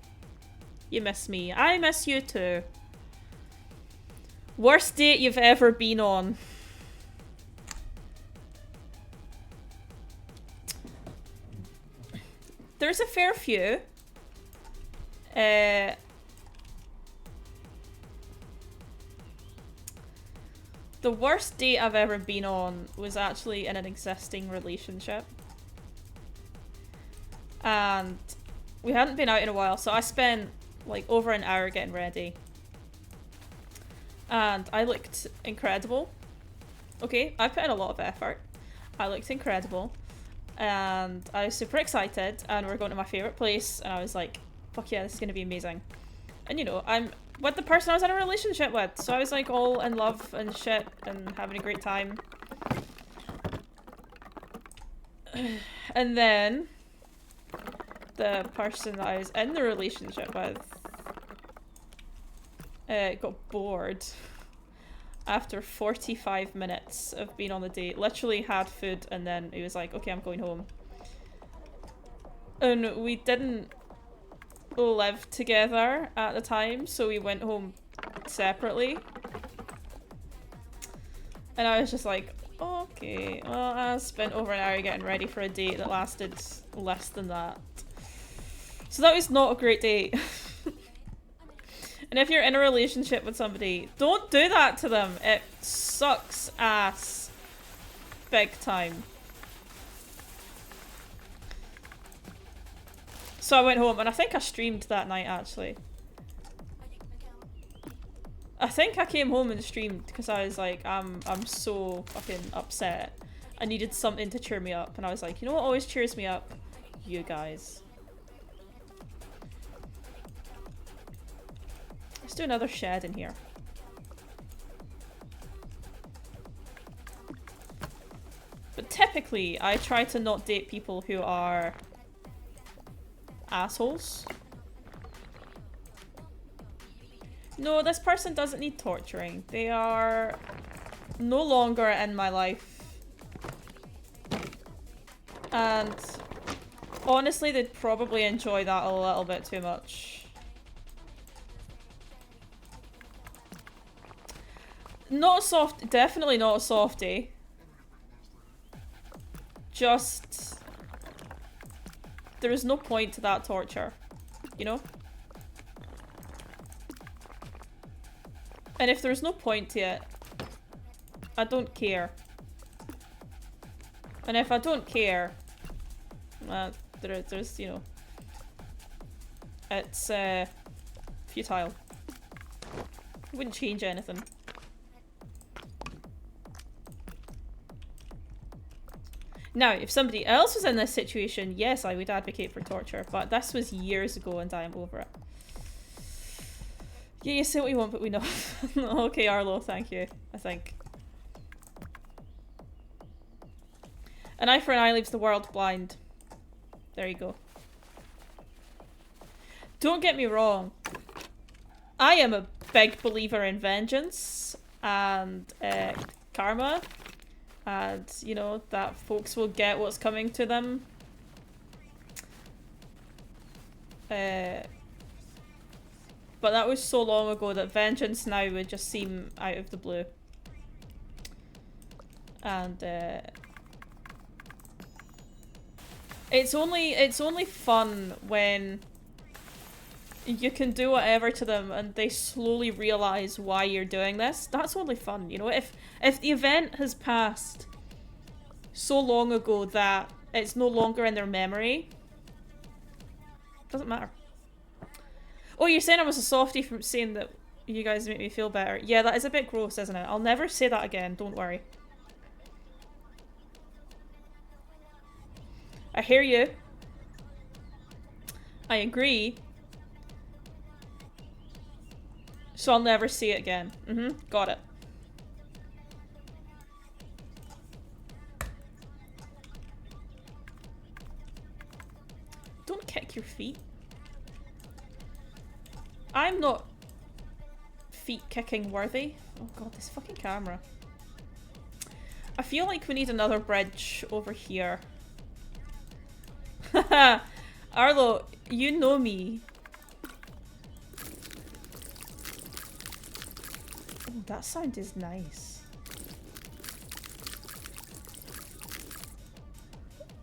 You miss me. I miss you too. Worst date you've ever been on? There's a fair few. The worst date I've ever been on was actually in an existing relationship. And we hadn't been out in a while, so I spent like over an hour getting ready. And I looked incredible. Okay, I put in a lot of effort. I looked incredible. And I was super excited, and we're going to my favourite place, and I was like, fuck yeah, this is gonna be amazing. And you know, I'm with the person I was in a relationship with, so I was like all in love and shit and having a great time. And then the person that I was in the relationship with got bored after 45 minutes of being on the date. Literally had food and then he was like, okay, I'm going home. And we didn't live together at the time, so we went home separately. And I was just like, okay, well, I spent over an hour getting ready for a date that lasted less than that. So that was not a great date. And if you're in a relationship with somebody, don't do that to them. It sucks ass. Big time. So I went home and I think I streamed that night actually. I think I came home and streamed because I was like, I'm so fucking upset. I needed something to cheer me up and I was like, you know what always cheers me up? You guys. Let's do another shed in here. But typically, I try to not date people who are assholes. No, this person doesn't need torturing. They are no longer in my life. And honestly, they'd probably enjoy that a little bit too much. Not a soft, definitely not a softie. Just, there is no point to that torture, you know? And if there's no point to it, I don't care. And if I don't care, there's, you know, it's futile. Wouldn't change anything. Now, if somebody else was in this situation, yes, I would advocate for torture, but this was years ago and I am over it. Yeah, you say what you want, but we know. Okay, Arlo, thank you, I think. An eye for an eye leaves the world blind. There you go. Don't get me wrong. I am a big believer in vengeance and karma. And, you know, that folks will get what's coming to them. But that was so long ago that vengeance now would just seem out of the blue. And it's only fun when you can do whatever to them and they slowly realize why you're doing this. That's only fun, you know? If the event has passed so long ago that it's no longer in their memory, doesn't matter. Oh, you're saying I was a softie from saying that you guys make me feel better. Yeah, that is a bit gross, isn't it? I'll never say that again, don't worry. I hear you. I agree. So I'll never say it again. Got it. Don't kick your feet. I'm not feet kicking worthy. Oh god, this fucking camera. I feel like we need another bridge over here. Haha, Arlo, you know me. Oh, that sound is nice.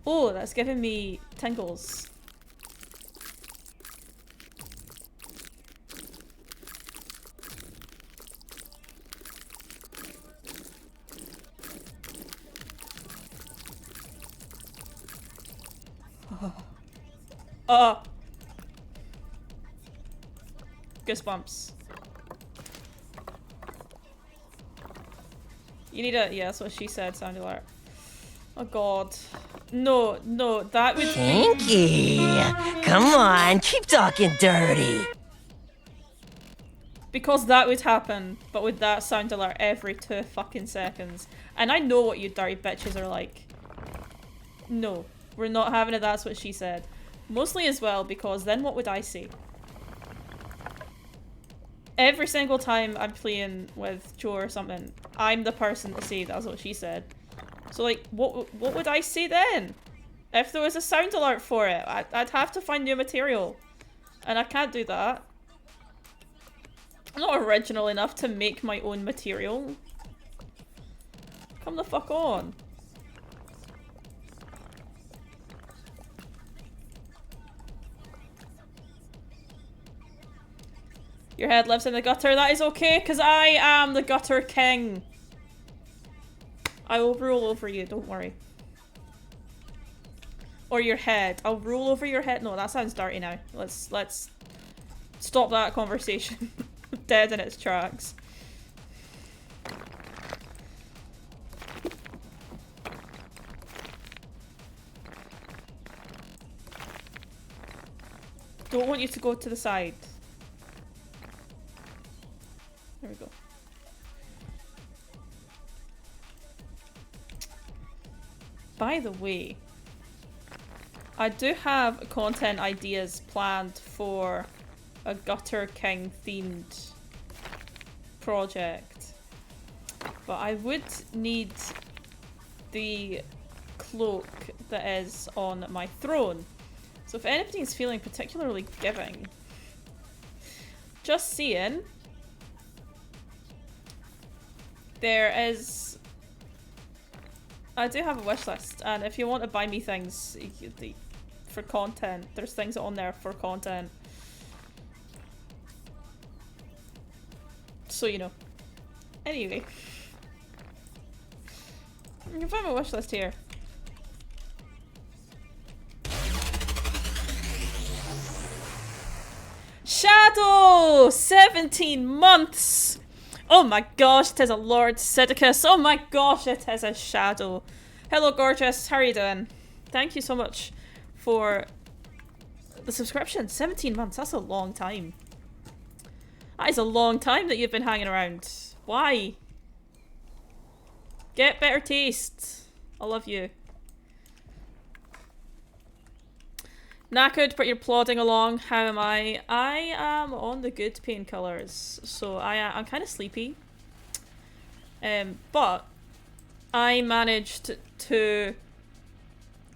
Oh, that's giving me tingles. Goosebumps. You need a— yeah, that's what she said, sound alert. Oh god. No, no, that would be... Pinky, come on, keep talking dirty. Because that would happen, but with that sound alert every 2 fucking seconds. And I know what you dirty bitches are like. No, we're not having it, that's what she said. Mostly as well because then what would I say? Every single time I'm playing with Joe or something, I'm the person to say that's what she said. So like, what would I say then? If there was a sound alert for it, I'd have to find new material. And I can't do that. I'm not original enough to make my own material. Come the fuck on. Your head lives in the gutter. That is okay, because I am the gutter king. I will rule over you, don't worry. Or your head. I'll rule over your head. No, that sounds dirty now. Let's stop that conversation. Dead in its tracks. Don't want you to go to the side. There we go. By the way, I do have content ideas planned for a Gutter King themed project, but I would need the cloak that is on my throne. So if anybody's feeling particularly giving, just saying, there is... I do have a wish list, and if you want to buy me things for content, there's things on there for content. So you know. Anyway. You can find my wish list here. Shadow! 17 months! Oh my gosh, it is a Lord Sidicus. Oh my gosh, it is a Shadow. Hello gorgeous, how are you doing? Thank you so much for the subscription. 17 months, that's a long time. That is a long time that you've been hanging around. Why? Get better taste. I love you. Knackered, but you're plodding along. How am I? I am on the good painkillers, so I'm kind of sleepy. But I managed to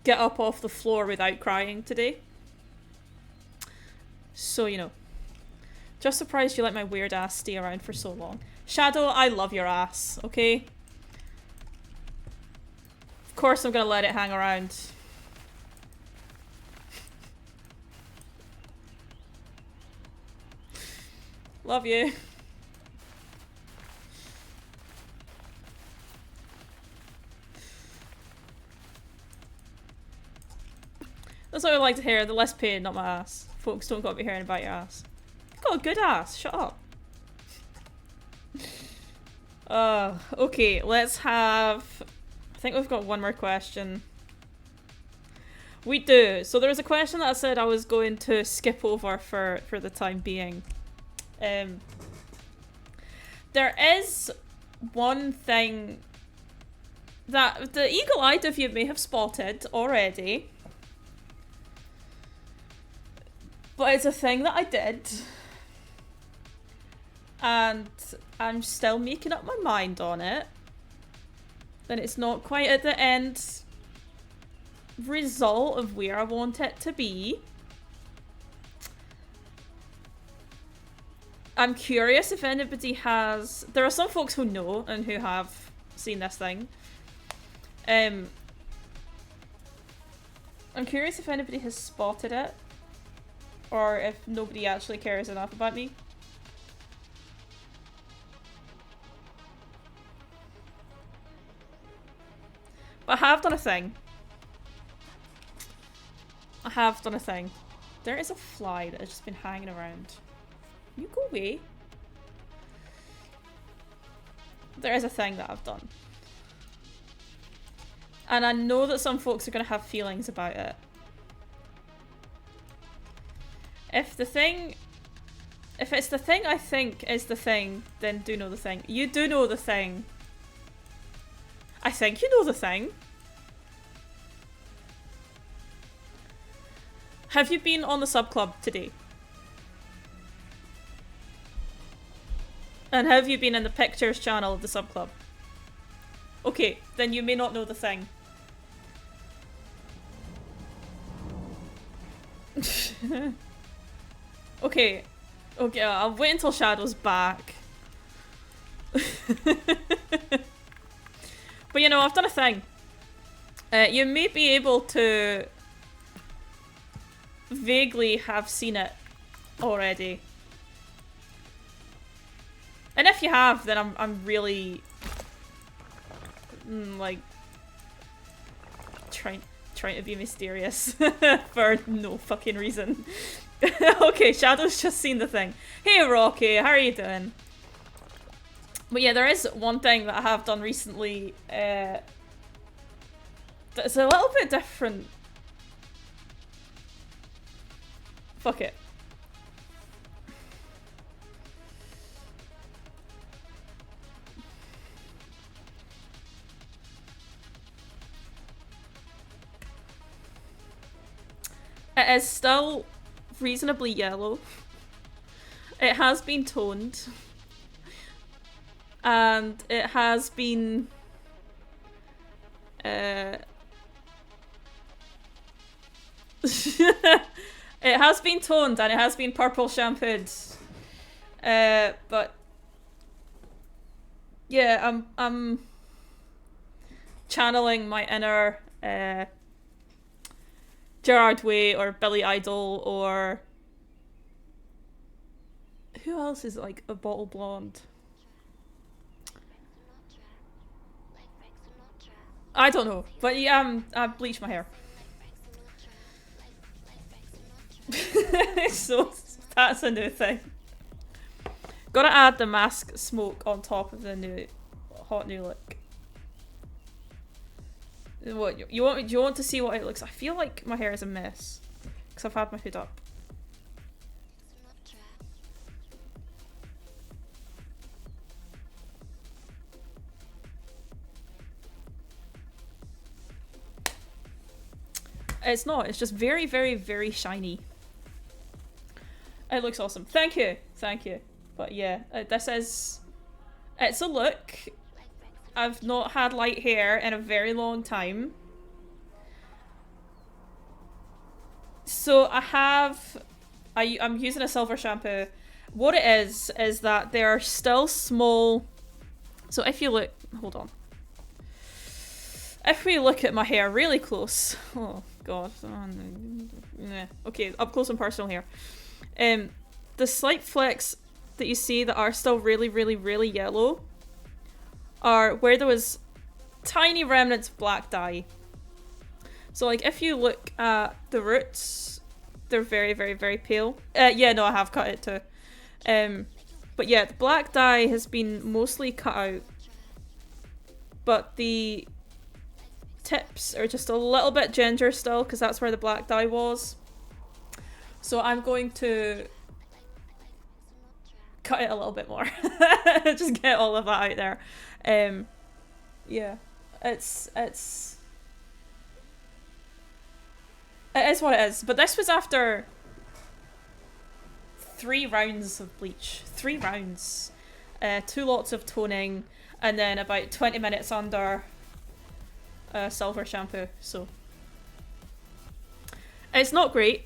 get up off the floor without crying today. So, you know. Just surprised you let my weird ass stay around for so long. Shadow, I love your ass, okay? Of course I'm gonna let it hang around. Love you. That's what I like to hear. The less pain, not my ass. Folks don't got to be hearing about your ass. You've got a good ass. Shut up. Okay, let's have... I think we've got one more question. We do. So there was a question that I said I was going to skip over for the time being. There is one thing that the eagle-eyed of you may have spotted already, but it's a thing that I did, and I'm still making up my mind on it. Then it's not quite at the end result of where I want it to be. I'm curious if anybody has... There are some folks who know and who have seen this thing. I'm curious if anybody has spotted it. Or if nobody actually cares enough about me. But I have done a thing. I have done a thing. There is a fly that has just been hanging around. You go away. There is a thing that I've done. And I know that some folks are going to have feelings about it. If it's the thing I think is the thing, then do know the thing. You do know the thing. I think you know the thing. Have you been on the sub club today? And have you been in the pictures channel of the sub club? Okay, then you may not know the thing. Okay. Okay, I'll wait until Shadow's back. But you know, I've done a thing. You may be able to vaguely have seen it already. And if you have, then I'm really like trying to be mysterious for no fucking reason. Okay, Shadow's just seen the thing. Hey Rocky, how are you doing? But yeah, there is one thing that I have done recently that's a little bit different. Fuck it. It is still reasonably yellow. It has been toned. And it has been it has been toned and it has been purple shampooed. But yeah, I'm channeling my inner Gerard Way or Billy Idol or who else is like a bottle blonde? I don't know, but yeah, I bleached my hair. So that's a new thing. Gotta add the mask smoke on top of the new hot new look. What you want? Do you want to see what it looks? I feel like my hair is a mess because I've had my hood up. It's not. It's just very, very, very shiny. It looks awesome. Thank you. Thank you. But yeah, this is... It's a look. I've not had light hair in a very long time. So I have... I'm using a silver shampoo. What it is that they are still small... So if you look... Hold on. If we look at my hair really close... Oh, God. Okay, up close and personal here. The slight flecks that you see that are still really, really, really yellow are where there was tiny remnants of black dye. So like if you look at the roots, they're very, very, very pale. Yeah, no, I have cut it too. But yeah, the black dye has been mostly cut out. But the tips are just a little bit ginger still because that's where the black dye was. So I'm going to cut it a little bit more. Just get all of that out there. Yeah, it is what it is. But this was after 3 rounds of bleach. 3 rounds. 2 lots of toning, and then about 20 minutes under silver shampoo. So it's not great.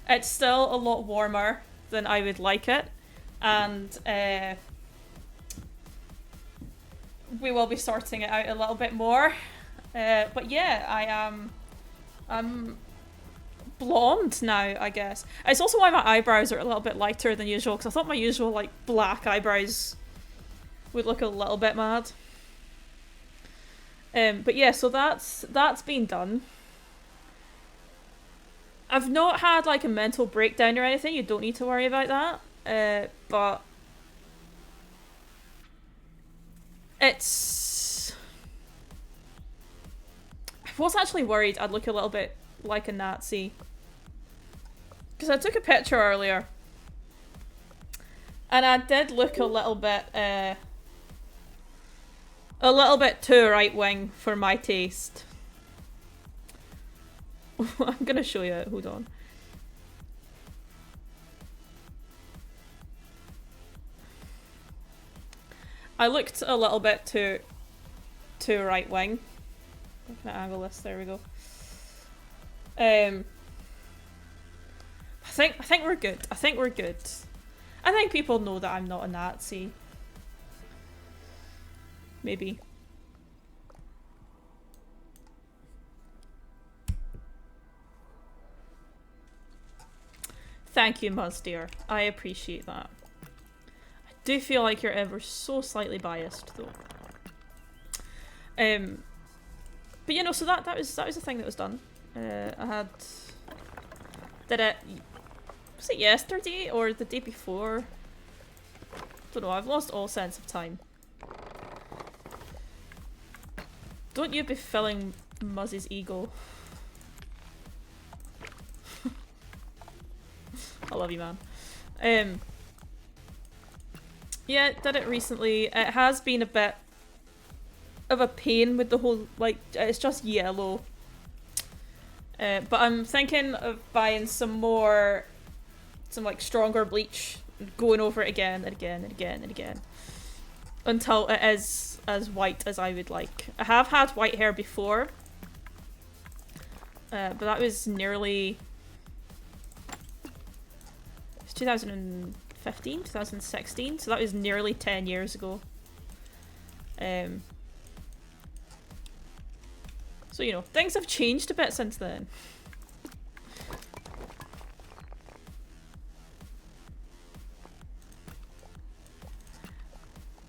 It's still a lot warmer than I would like it, and we will be sorting it out a little bit more. But yeah, I'm blonde now, I guess. It's also why my eyebrows are a little bit lighter than usual, because I thought my usual like black eyebrows would look a little bit mad. But yeah, so that's been done. I've not had like a mental breakdown or anything, you don't need to worry about that. But it's was actually worried I'd look a little bit like a Nazi. Because I took a picture earlier. And I did look a little bit too right-wing for my taste. I'm gonna show you it, hold on. I looked a little bit too right-wing. I'm gonna angle this, there we go. I think we're good. I think we're good. I think people know that I'm not a Nazi. Maybe. Thank you, Muzdeer. I appreciate that. I do feel like you're ever so slightly biased, though. But you know, so that was the thing that was done. Did it? Was it yesterday or the day before? Don't know. I've lost all sense of time. Don't you be filling Muzzy's ego. I love you, man. Yeah, did it recently. It has been a bit of a pain with the whole, like, it's just yellow. But I'm thinking of buying some like stronger bleach, going over it again and again and again and again. Until it is as white as I would like. I have had white hair before. But that was nearly... It's 2015, 2016, so that was nearly 10 years ago. So, you know, things have changed a bit since then.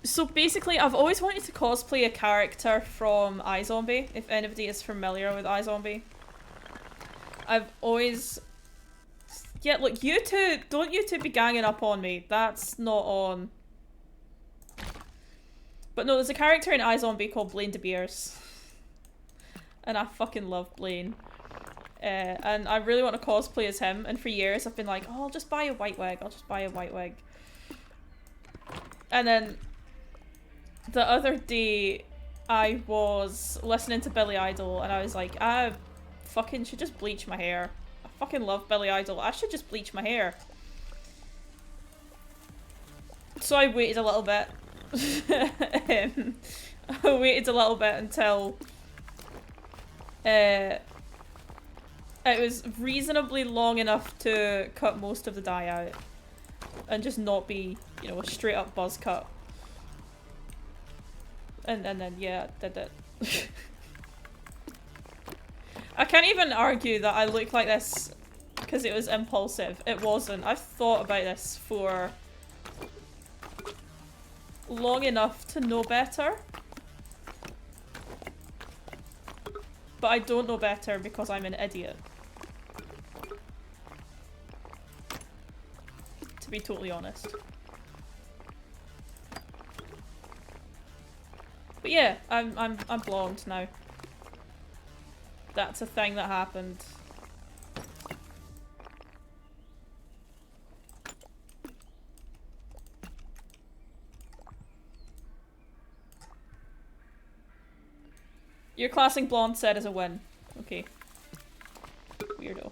So basically, I've always wanted to cosplay a character from iZombie, if anybody is familiar with iZombie. I've always... Yeah, look, don't you two be ganging up on me. That's not on. But no, there's a character in iZombie called Blaine De Beers. And I fucking love Blaine. And I really want to cosplay as him, and for years I've been like, oh, I'll just buy a white wig, I'll just buy a white wig. And then the other day I was listening to Billy Idol and I was like, I fucking should just bleach my hair. I fucking love Billy Idol, I should just bleach my hair. So I waited a little bit. I waited a little bit until it was reasonably long enough to cut most of the dye out and just not be, you know, a straight up buzz cut. And then yeah, did it. I can't even argue that I look like this because it was impulsive. It wasn't. I've thought about this for long enough to know better. But I don't know better because I'm an idiot. To be totally honest. But yeah, I'm blonde now. That's a thing that happened. Your classing blonde set is a win. Okay. Weirdo.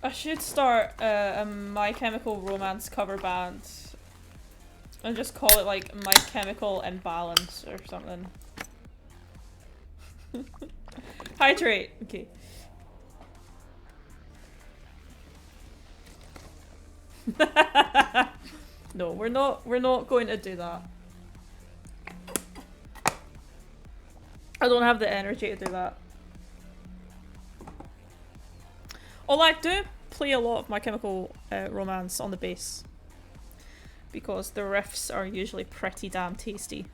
I should start a My Chemical Romance cover band. And just call it like My Chemical Imbalance or something. Hydrate. Okay. No, we're not going to do that. I don't have the energy to do that. Although I do play a lot of My Chemical Romance on the bass. Because the riffs are usually pretty damn tasty.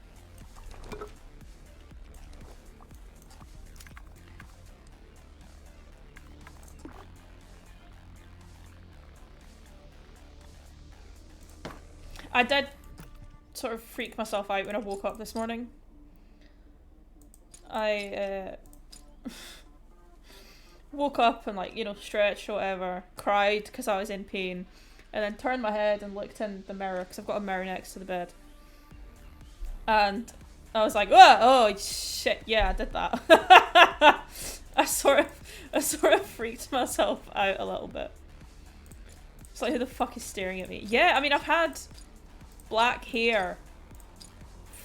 I did sort of freak myself out when I woke up this morning. I woke up and, like, you know, stretched or whatever, cried because I was in pain, and then turned my head and looked in the mirror because I've got a mirror next to the bed. And I was like, oh shit, yeah, I did that. I sort of freaked myself out a little bit. It's like, who the fuck is staring at me? Yeah, I mean, I've had black hair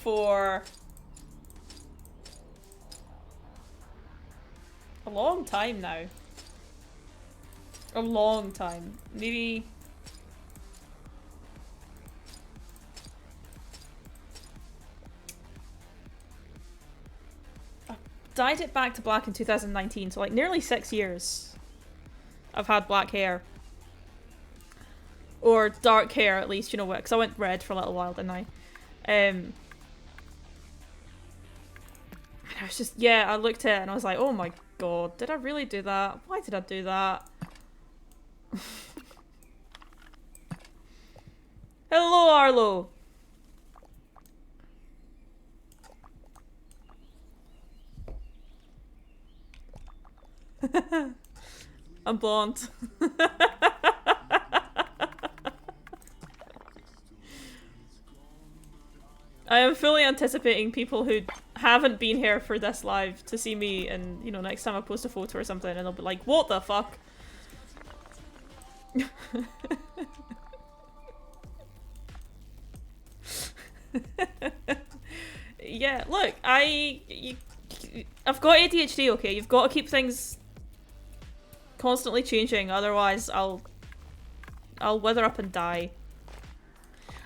for a long time now. A long time. Maybe... I dyed it back to black in 2019, so like nearly 6 years I've had black hair. Or dark hair, at least, you know what, because I went red for a little while, didn't I? And I was just, yeah, I looked at it and I was like, oh my god, did I really do that? Why did I do that? Hello, Arlo! I'm blonde. I am fully anticipating people who haven't been here for this live to see me, and, you know, next time I post a photo or something and they'll be like, what the fuck? Yeah, look, I've got ADHD, okay? You've got to keep things constantly changing, otherwise I'll wither up and die.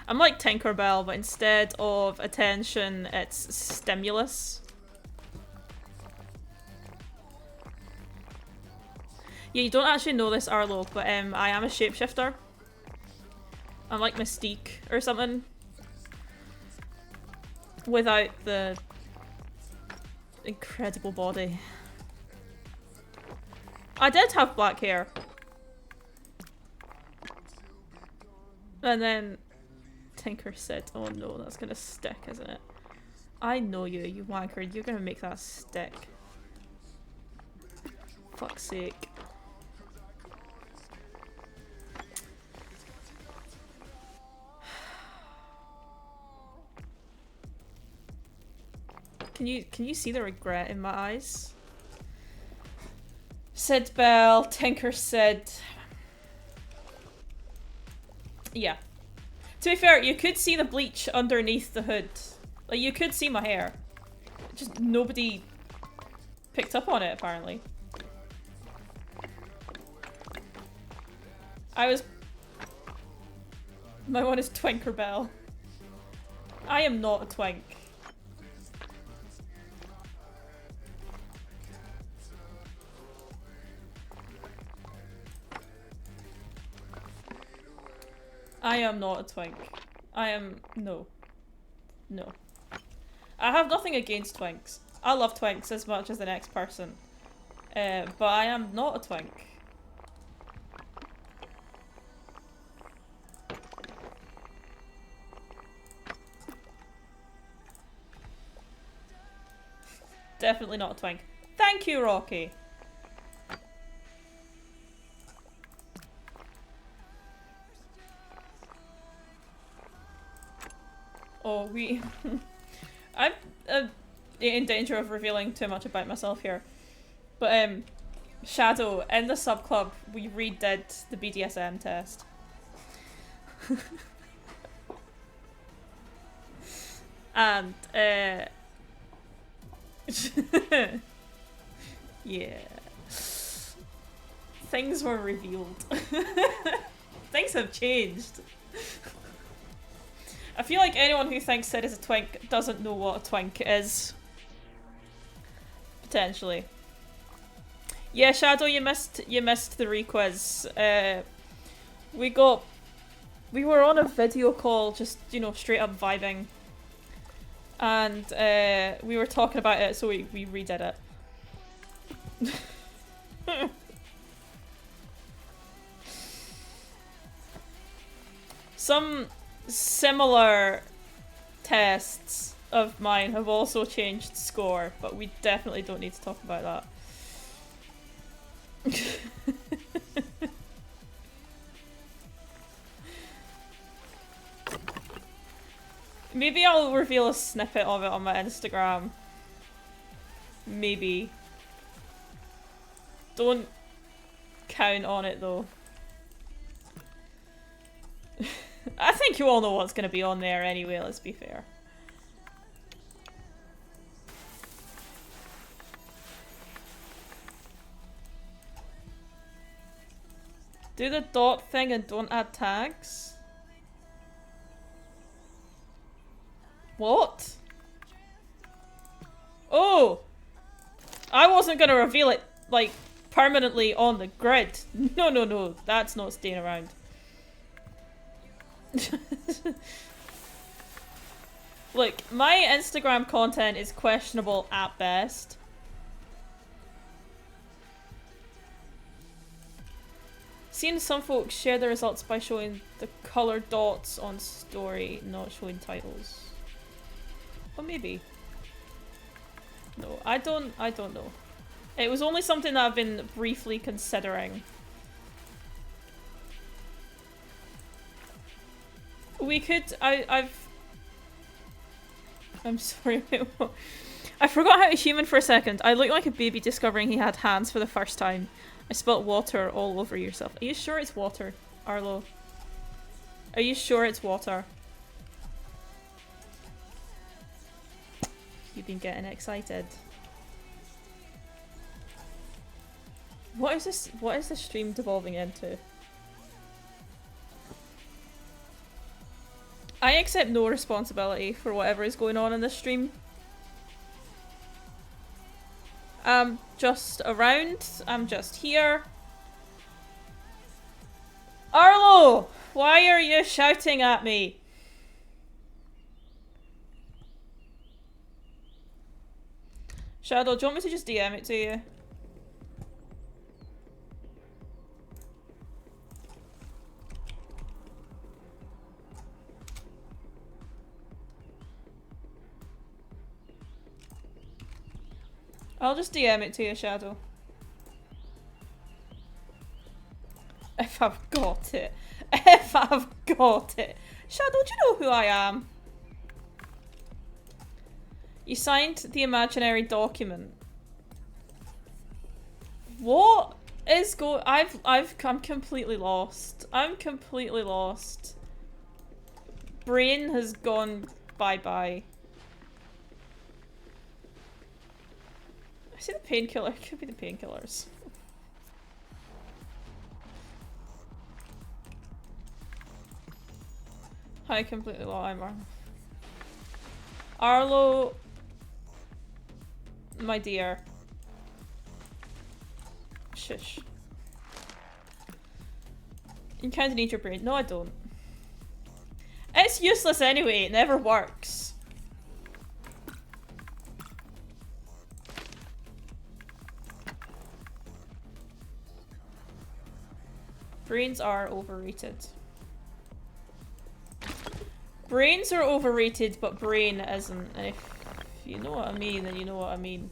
I'm like Tinkerbell, but instead of attention, it's stimulus. Yeah, you don't actually know this, Arlo, but I am a shapeshifter. I'm like Mystique or something. Without the incredible body. I did have black hair. And then Tinker said, oh no, that's gonna stick, isn't it? I know you, you wanker. You're gonna make that stick. Fuck's sake. Can you see the regret in my eyes? Sid Bell, Tinker Sid. Yeah. To be fair, you could see the bleach underneath the hood. Like, you could see my hair. Just nobody picked up on it, apparently. My one is Twinkerbell. I am not a twink. I am not a twink. No. No. I have nothing against twinks. I love twinks as much as the next person. But I am not a twink. Definitely not a twink. Thank you, Rocky! Oh, I'm in danger of revealing too much about myself here. But, Shadow, in the sub-club, we redid the BDSM test. And, yeah. Things were revealed. Things have changed. I feel like anyone who thinks Sid is a twink doesn't know what a twink is. Potentially. Yeah, Shadow, you missed the requiz. We were on a video call, just, you know, straight up vibing. And we were talking about it, so we redid it. similar tests of mine have also changed score, but we definitely don't need to talk about that. Maybe I'll reveal a snippet of it on my Instagram. Maybe. Don't count on it though. I think you all know what's going to be on there anyway, let's be fair. Do the dot thing and don't add tags? What? Oh! I wasn't going to reveal it, like, permanently on the grid. No, no, no. That's not staying around. Look, my Instagram content is questionable at best. Seen some folks share the results by showing the colored dots on story, not showing titles. Or maybe. No, I don't know. It was only something that I've been briefly considering. We could, I'm sorry. I forgot how to human for a second. I looked like a baby discovering he had hands for the first time. I spilt water all over yourself. Are you sure it's water, Arlo? Are you sure it's water? You've been getting excited. What is this? What is this stream devolving into? I accept no responsibility for whatever is going on in this stream. I'm just around. I'm just here. Arlo! Why are you shouting at me? Shadow, do you want me to just DM it to you? I'll just DM it to you, Shadow. If I've got it. If I've got it. Shadow, do you know who I am? You signed the imaginary document. What is I'm completely lost. I'm completely lost. Brain has gone bye-bye. I see the painkiller. It could be the painkillers. Hi, completely lost. I'm Arlo. Arlo, my dear. Shush. You kind of need your brain. No, I don't. It's useless anyway. It never works. Brains are overrated. Brains are overrated, but brain isn't. And if you know what I mean, then you know what I mean.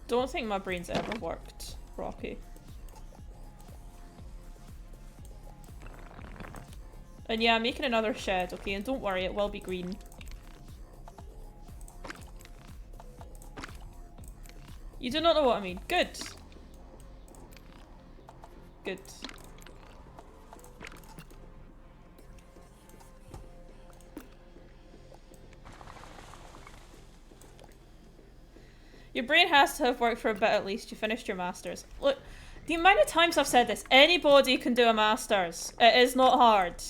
Don't think my brain's ever worked, Rocky. And yeah, I'm making another shed, okay? And don't worry, it will be green. You do not know what I mean. Good. Good. Your brain has to have worked for a bit at least. You finished your masters. Look, the amount of times I've said this, anybody can do a masters. It is not hard.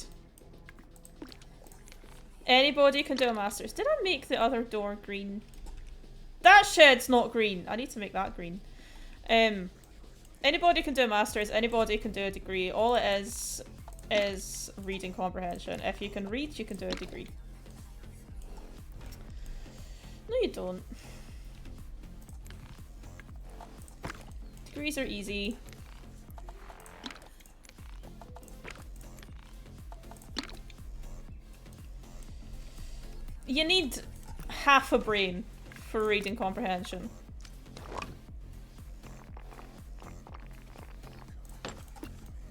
Anybody can do a masters. Did I make the other door green? That shed's not green. I need to make that green. Anybody can do a masters. Anybody can do a degree. All it is reading comprehension. If you can read, you can do a degree. No, you don't. Degrees are easy. You need half a brain for reading comprehension.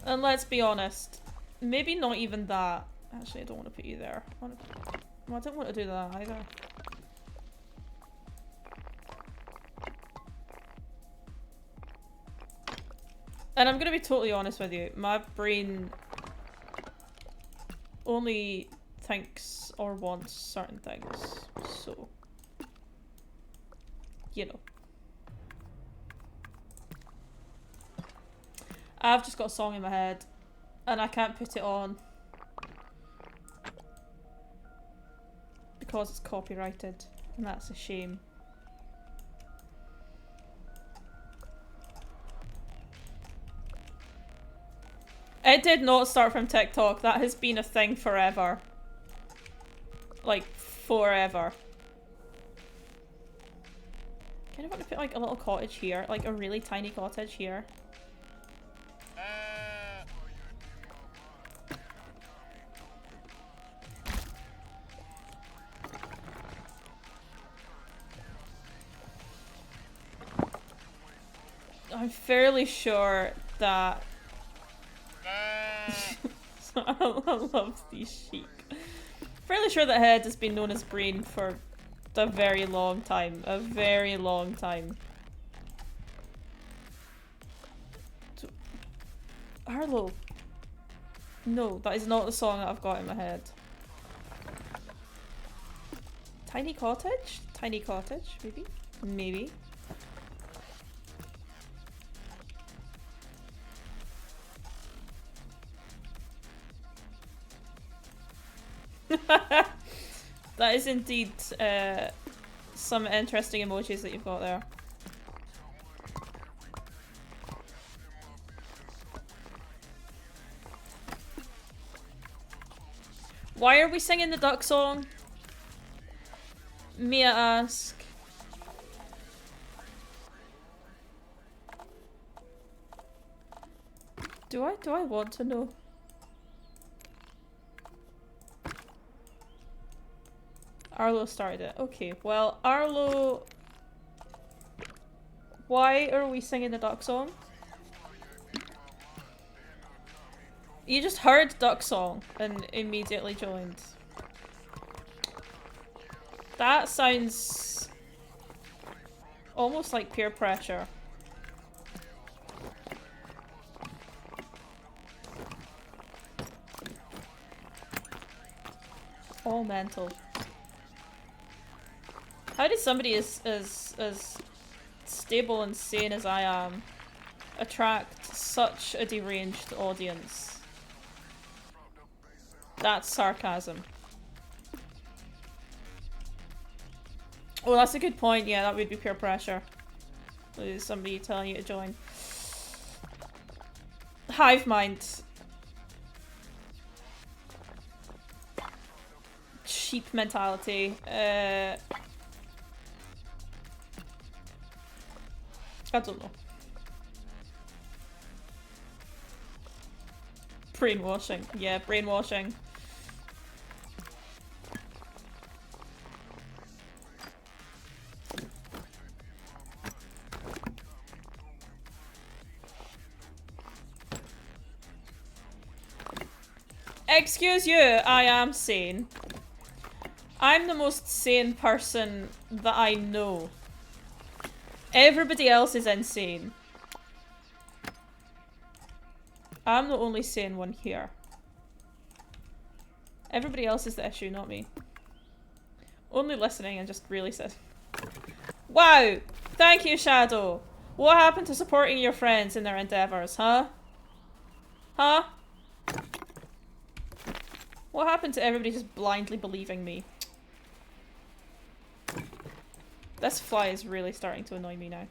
And let's be honest, maybe not even that. Actually, I don't want to put you there. Well, I don't want to do that either. And I'm gonna be totally honest with you, my brain only thinks or wants certain things, so, you know. I've just got a song in my head, and I can't put it on because it's copyrighted, and that's a shame. It did not start from TikTok. That has been a thing forever. Like, forever. Kind of want to put like a little cottage here. Like a really tiny cottage here. I'm fairly sure that I love these sheep. Fairly sure that Head has been known as Brain for a very long time. A very long time. So, Arlo. No, that is not the song that I've got in my head. Tiny cottage? Tiny cottage, maybe? Maybe. That is indeed some interesting emojis that you've got there. Why are we singing the duck song? Mia ask. Do I want to know? Arlo started it. Okay, well, Arlo... Why are we singing the duck song? You just heard duck song and immediately joined. That sounds... almost like peer pressure. All mental. How did somebody as stable and sane as I am attract such a deranged audience? That's sarcasm. Oh, that's a good point. Yeah, that would be peer pressure. There's somebody telling you to join. Hive mind. Sheep mentality. I don't know. Brainwashing. Yeah, brainwashing. Excuse you, I am sane. I'm the most sane person that I know. Everybody else is insane. I'm the only sane one here. Everybody else is the issue, not me. Only listening and just really said. Wow! Thank you, Shadow! What happened to supporting your friends in their endeavours, huh? Huh? What happened to everybody just blindly believing me? This fly is really starting to annoy me now.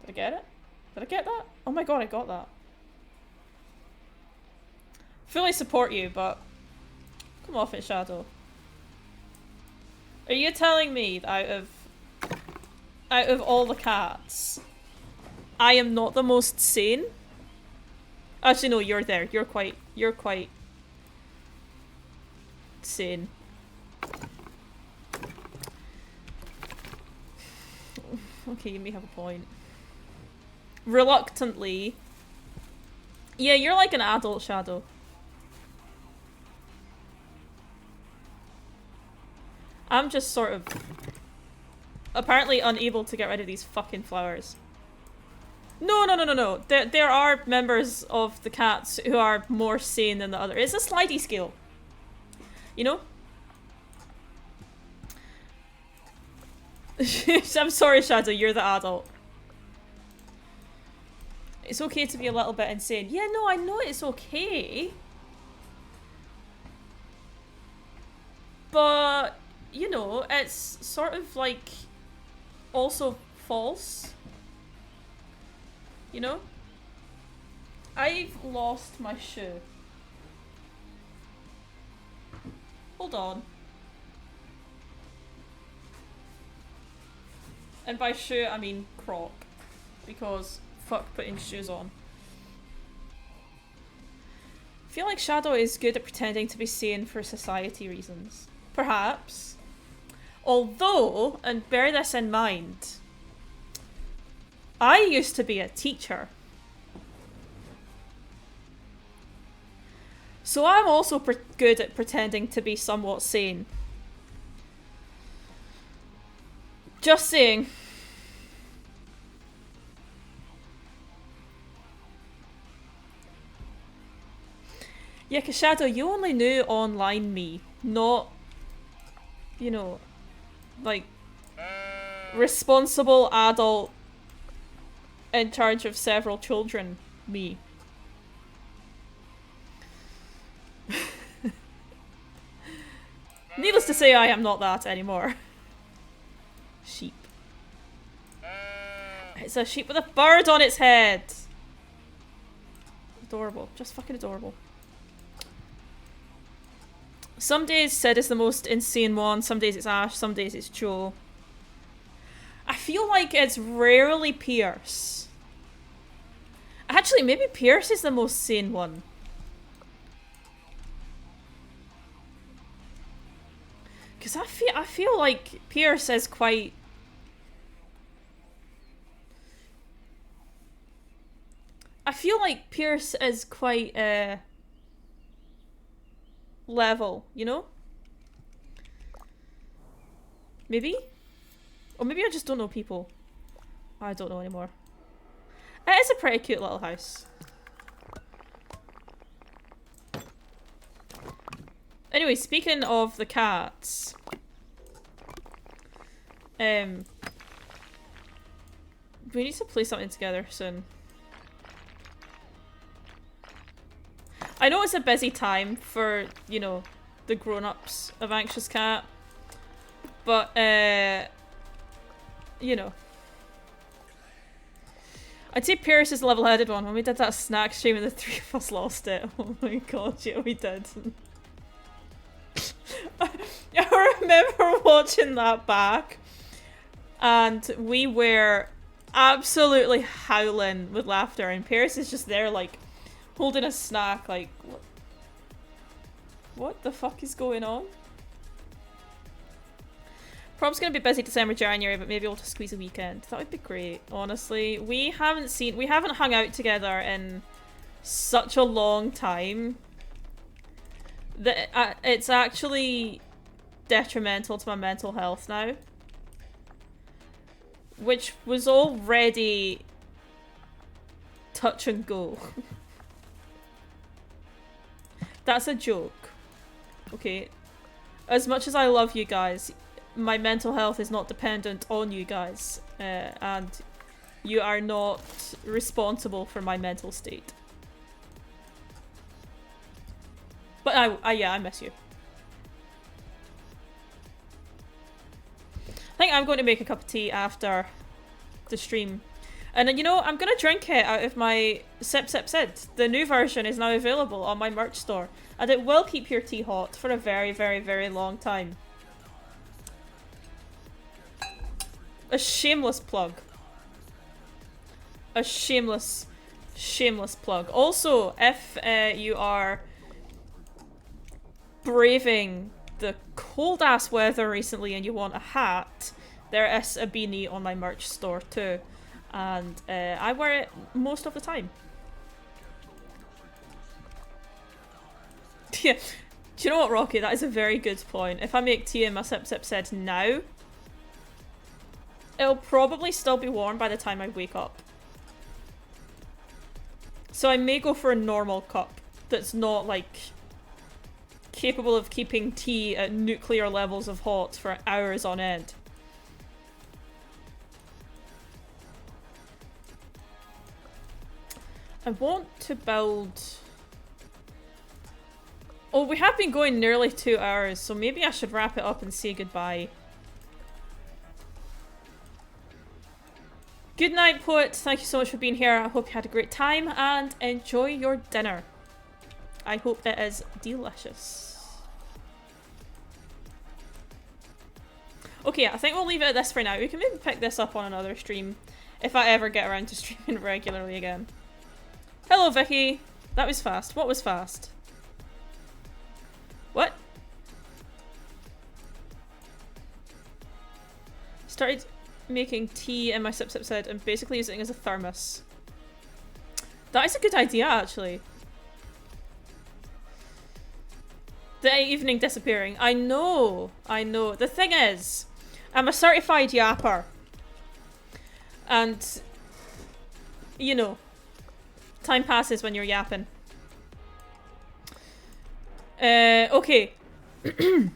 Did I get it? Did I get that? Oh my god, I got that. Fully support you, but... Come off it, Shadow. Are you telling me that out of all the cats, I am not the most sane? Actually, no, you're there. You're quite sane. Okay, you may have a point. Reluctantly. Yeah, you're like an adult Shadow. I'm just sort of apparently unable to get rid of these fucking flowers. No, no, no, no, no. There are members of the cats who are more sane than the other. It's a slidey scale. You know? I'm sorry, Shadow, you're the adult. It's okay to be a little bit insane. Yeah, no, I know it's okay. But, you know, it's sort of like also false. You know? I've lost my shoe. Hold on. And by shoe, I mean croc. Because fuck putting shoes on. I feel like Shadow is good at pretending to be sane for society reasons. Perhaps. Although, and bear this in mind, I used to be a teacher. So I'm also good at pretending to be somewhat sane. Just saying. Yeah, 'cause Shadow, you only knew online me, not, you know, like, responsible adult in charge of several children me. Needless to say, I am not that anymore. Sheep. It's a sheep with a bird on its head! Adorable. Just fucking adorable. Some days Sid is the most insane one, some days it's Ash, some days it's Joe. I feel like it's rarely Pierce. Actually, maybe Pierce is the most sane one. Because I feel like Pierce is quite... I feel like Pierce is quite, level, you know? Maybe? Or maybe I just don't know people. I don't know anymore. It is a pretty cute little house. Anyway, speaking of the cats, we need to play something together soon. I know it's a busy time for, you know, the grown-ups of Anxious Cat, but, you know. I'd say Pierce is the level-headed one. When we did that snack stream and the three of us lost it. Oh my god, yeah, we did. I remember watching that back, and we were absolutely howling with laughter, and Pierce is just there, like, holding a snack, like, what the fuck is going on? Prob's gonna be busy December, January, but maybe we'll just squeeze a weekend. That would be great, honestly. We haven't hung out together in such a long time that it's actually detrimental to my mental health now. Which was already touch and go. That's a joke. Okay. As much as I love you guys, my mental health is not dependent on you guys. And you are not responsible for my mental state. But yeah, I miss you. I think I'm going to make a cup of tea after the stream. And then, you know, I'm going to drink it out of my Sip Sip Sid. The new version is now available on my merch store. And it will keep your tea hot for a very, very, very long time. A shameless plug. A shameless, shameless plug. Also, if you are braving the cold-ass weather recently and you want a hat, there is a beanie on my merch store too, and I wear it most of the time. Yeah. Do you know what, Rocky? That is a very good point. If I make tea in my Sip Sip Said now, it'll probably still be warm by the time I wake up. So I may go for a normal cup that's not, like, capable of keeping tea at nuclear levels of hot for hours on end. I want to build... Oh, we have been going nearly 2 hours, so maybe I should wrap it up and say goodbye. Good night, Poet. Thank you so much for being here. I hope you had a great time and enjoy your dinner. I hope it is delicious. Okay, I think we'll leave it at this for now. We can maybe pick this up on another stream if I ever get around to streaming regularly again. Hello, Vicky. That was fast. What was fast? What? Started making tea in my Sip Sip Said and basically using it as a thermos. That is a good idea, actually. The evening disappearing. I know. I know. The thing is, I'm a certified yapper. And, you know, time passes when you're yapping. Okay. 2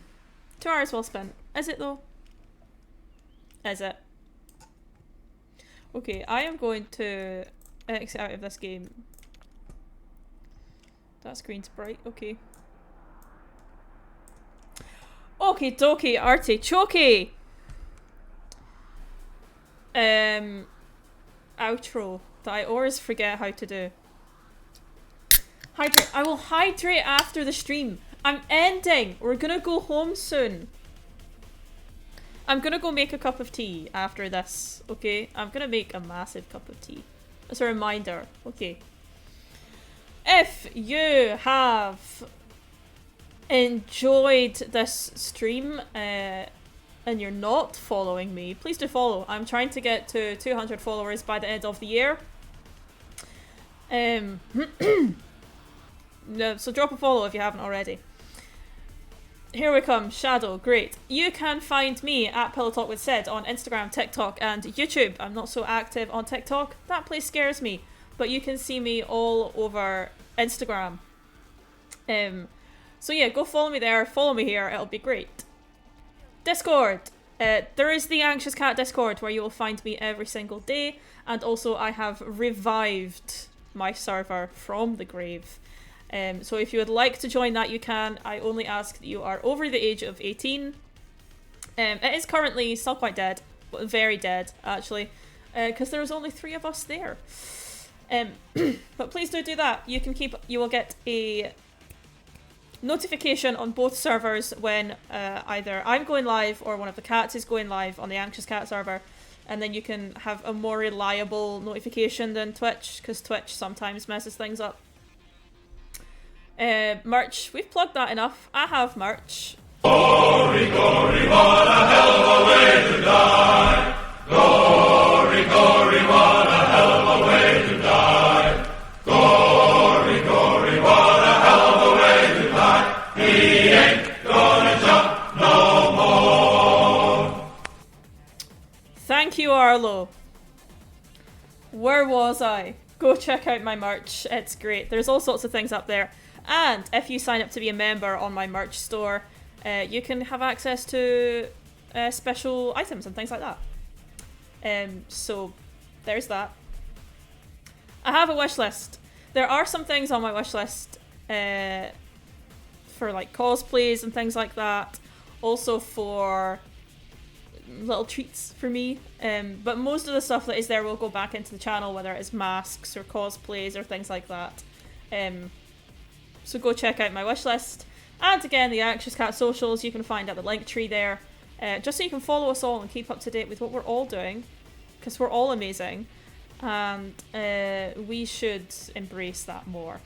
hours well spent. Is it though? Is it? Okay, I am going to exit out of this game. That screen's bright, okay. Okay, dokie, artichoke! Outro that I always forget how to do. Hydrate. I will hydrate after the stream. I'm ending. We're gonna go home soon. I'm gonna go make a cup of tea after this, okay? I'm gonna make a massive cup of tea. As a reminder, okay. If you have enjoyed this stream and you're not following me, please do follow. I'm trying to get to 200 followers by the end of the year. No, so drop a follow if you haven't already. Here we come, Shadow, great. You can find me at Pillow Talk with Sid on Instagram, TikTok and YouTube. I'm not so active on TikTok, that place scares me, but you can see me all over Instagram. So yeah, go follow me there, follow me here, it'll be great. Discord. There is the Anxious Cat Discord where you will find me every single day, and also I have revived my server from the grave. So if you would like to join that, you can. I only ask that you are over the age of 18. It is currently still quite dead, very dead actually, because there was only 3 of us there. But please do that. You will get a notification on both servers when either I'm going live or one of the cats is going live on the Anxious Cat server, and then you can have a more reliable notification than Twitch, because Twitch sometimes messes things up. Merch, we've plugged that enough. I have merch. Glory, glory, what a hell of a way to die. Glory, glory, what a hell of a way to die. Glory, glory, what a hell of a way to die. He ain't gonna jump no more. Thank you, Arlo. Where was I? Go check out my merch. It's great. There's all sorts of things up there. And if you sign up to be a member on my merch store, you can have access to special items and things like that. So there's that. I have a wish list. There are some things on my wish list for like cosplays and things like that. Also for little treats for me. But most of the stuff that is there will go back into the channel, whether it is masks or cosplays or things like that. So go check out my wish list. And again, the Anxious Cat socials you can find at the link tree there. Just so you can follow us all and keep up to date with what we're all doing. Because we're all amazing. And we should embrace that more.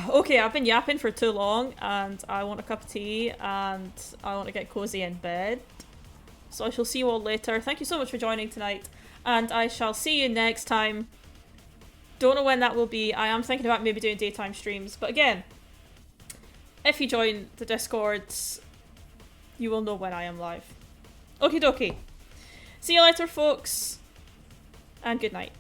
Okay, I've been yapping for too long, and I want a cup of tea, and I want to get cozy in bed. So I shall see you all later. Thank you so much for joining tonight, and I shall see you next time. Don't know when that will be. I am thinking about maybe doing daytime streams, but again, if you join the Discords, you will know when I am live. Okie dokie. See you later, folks, and good night.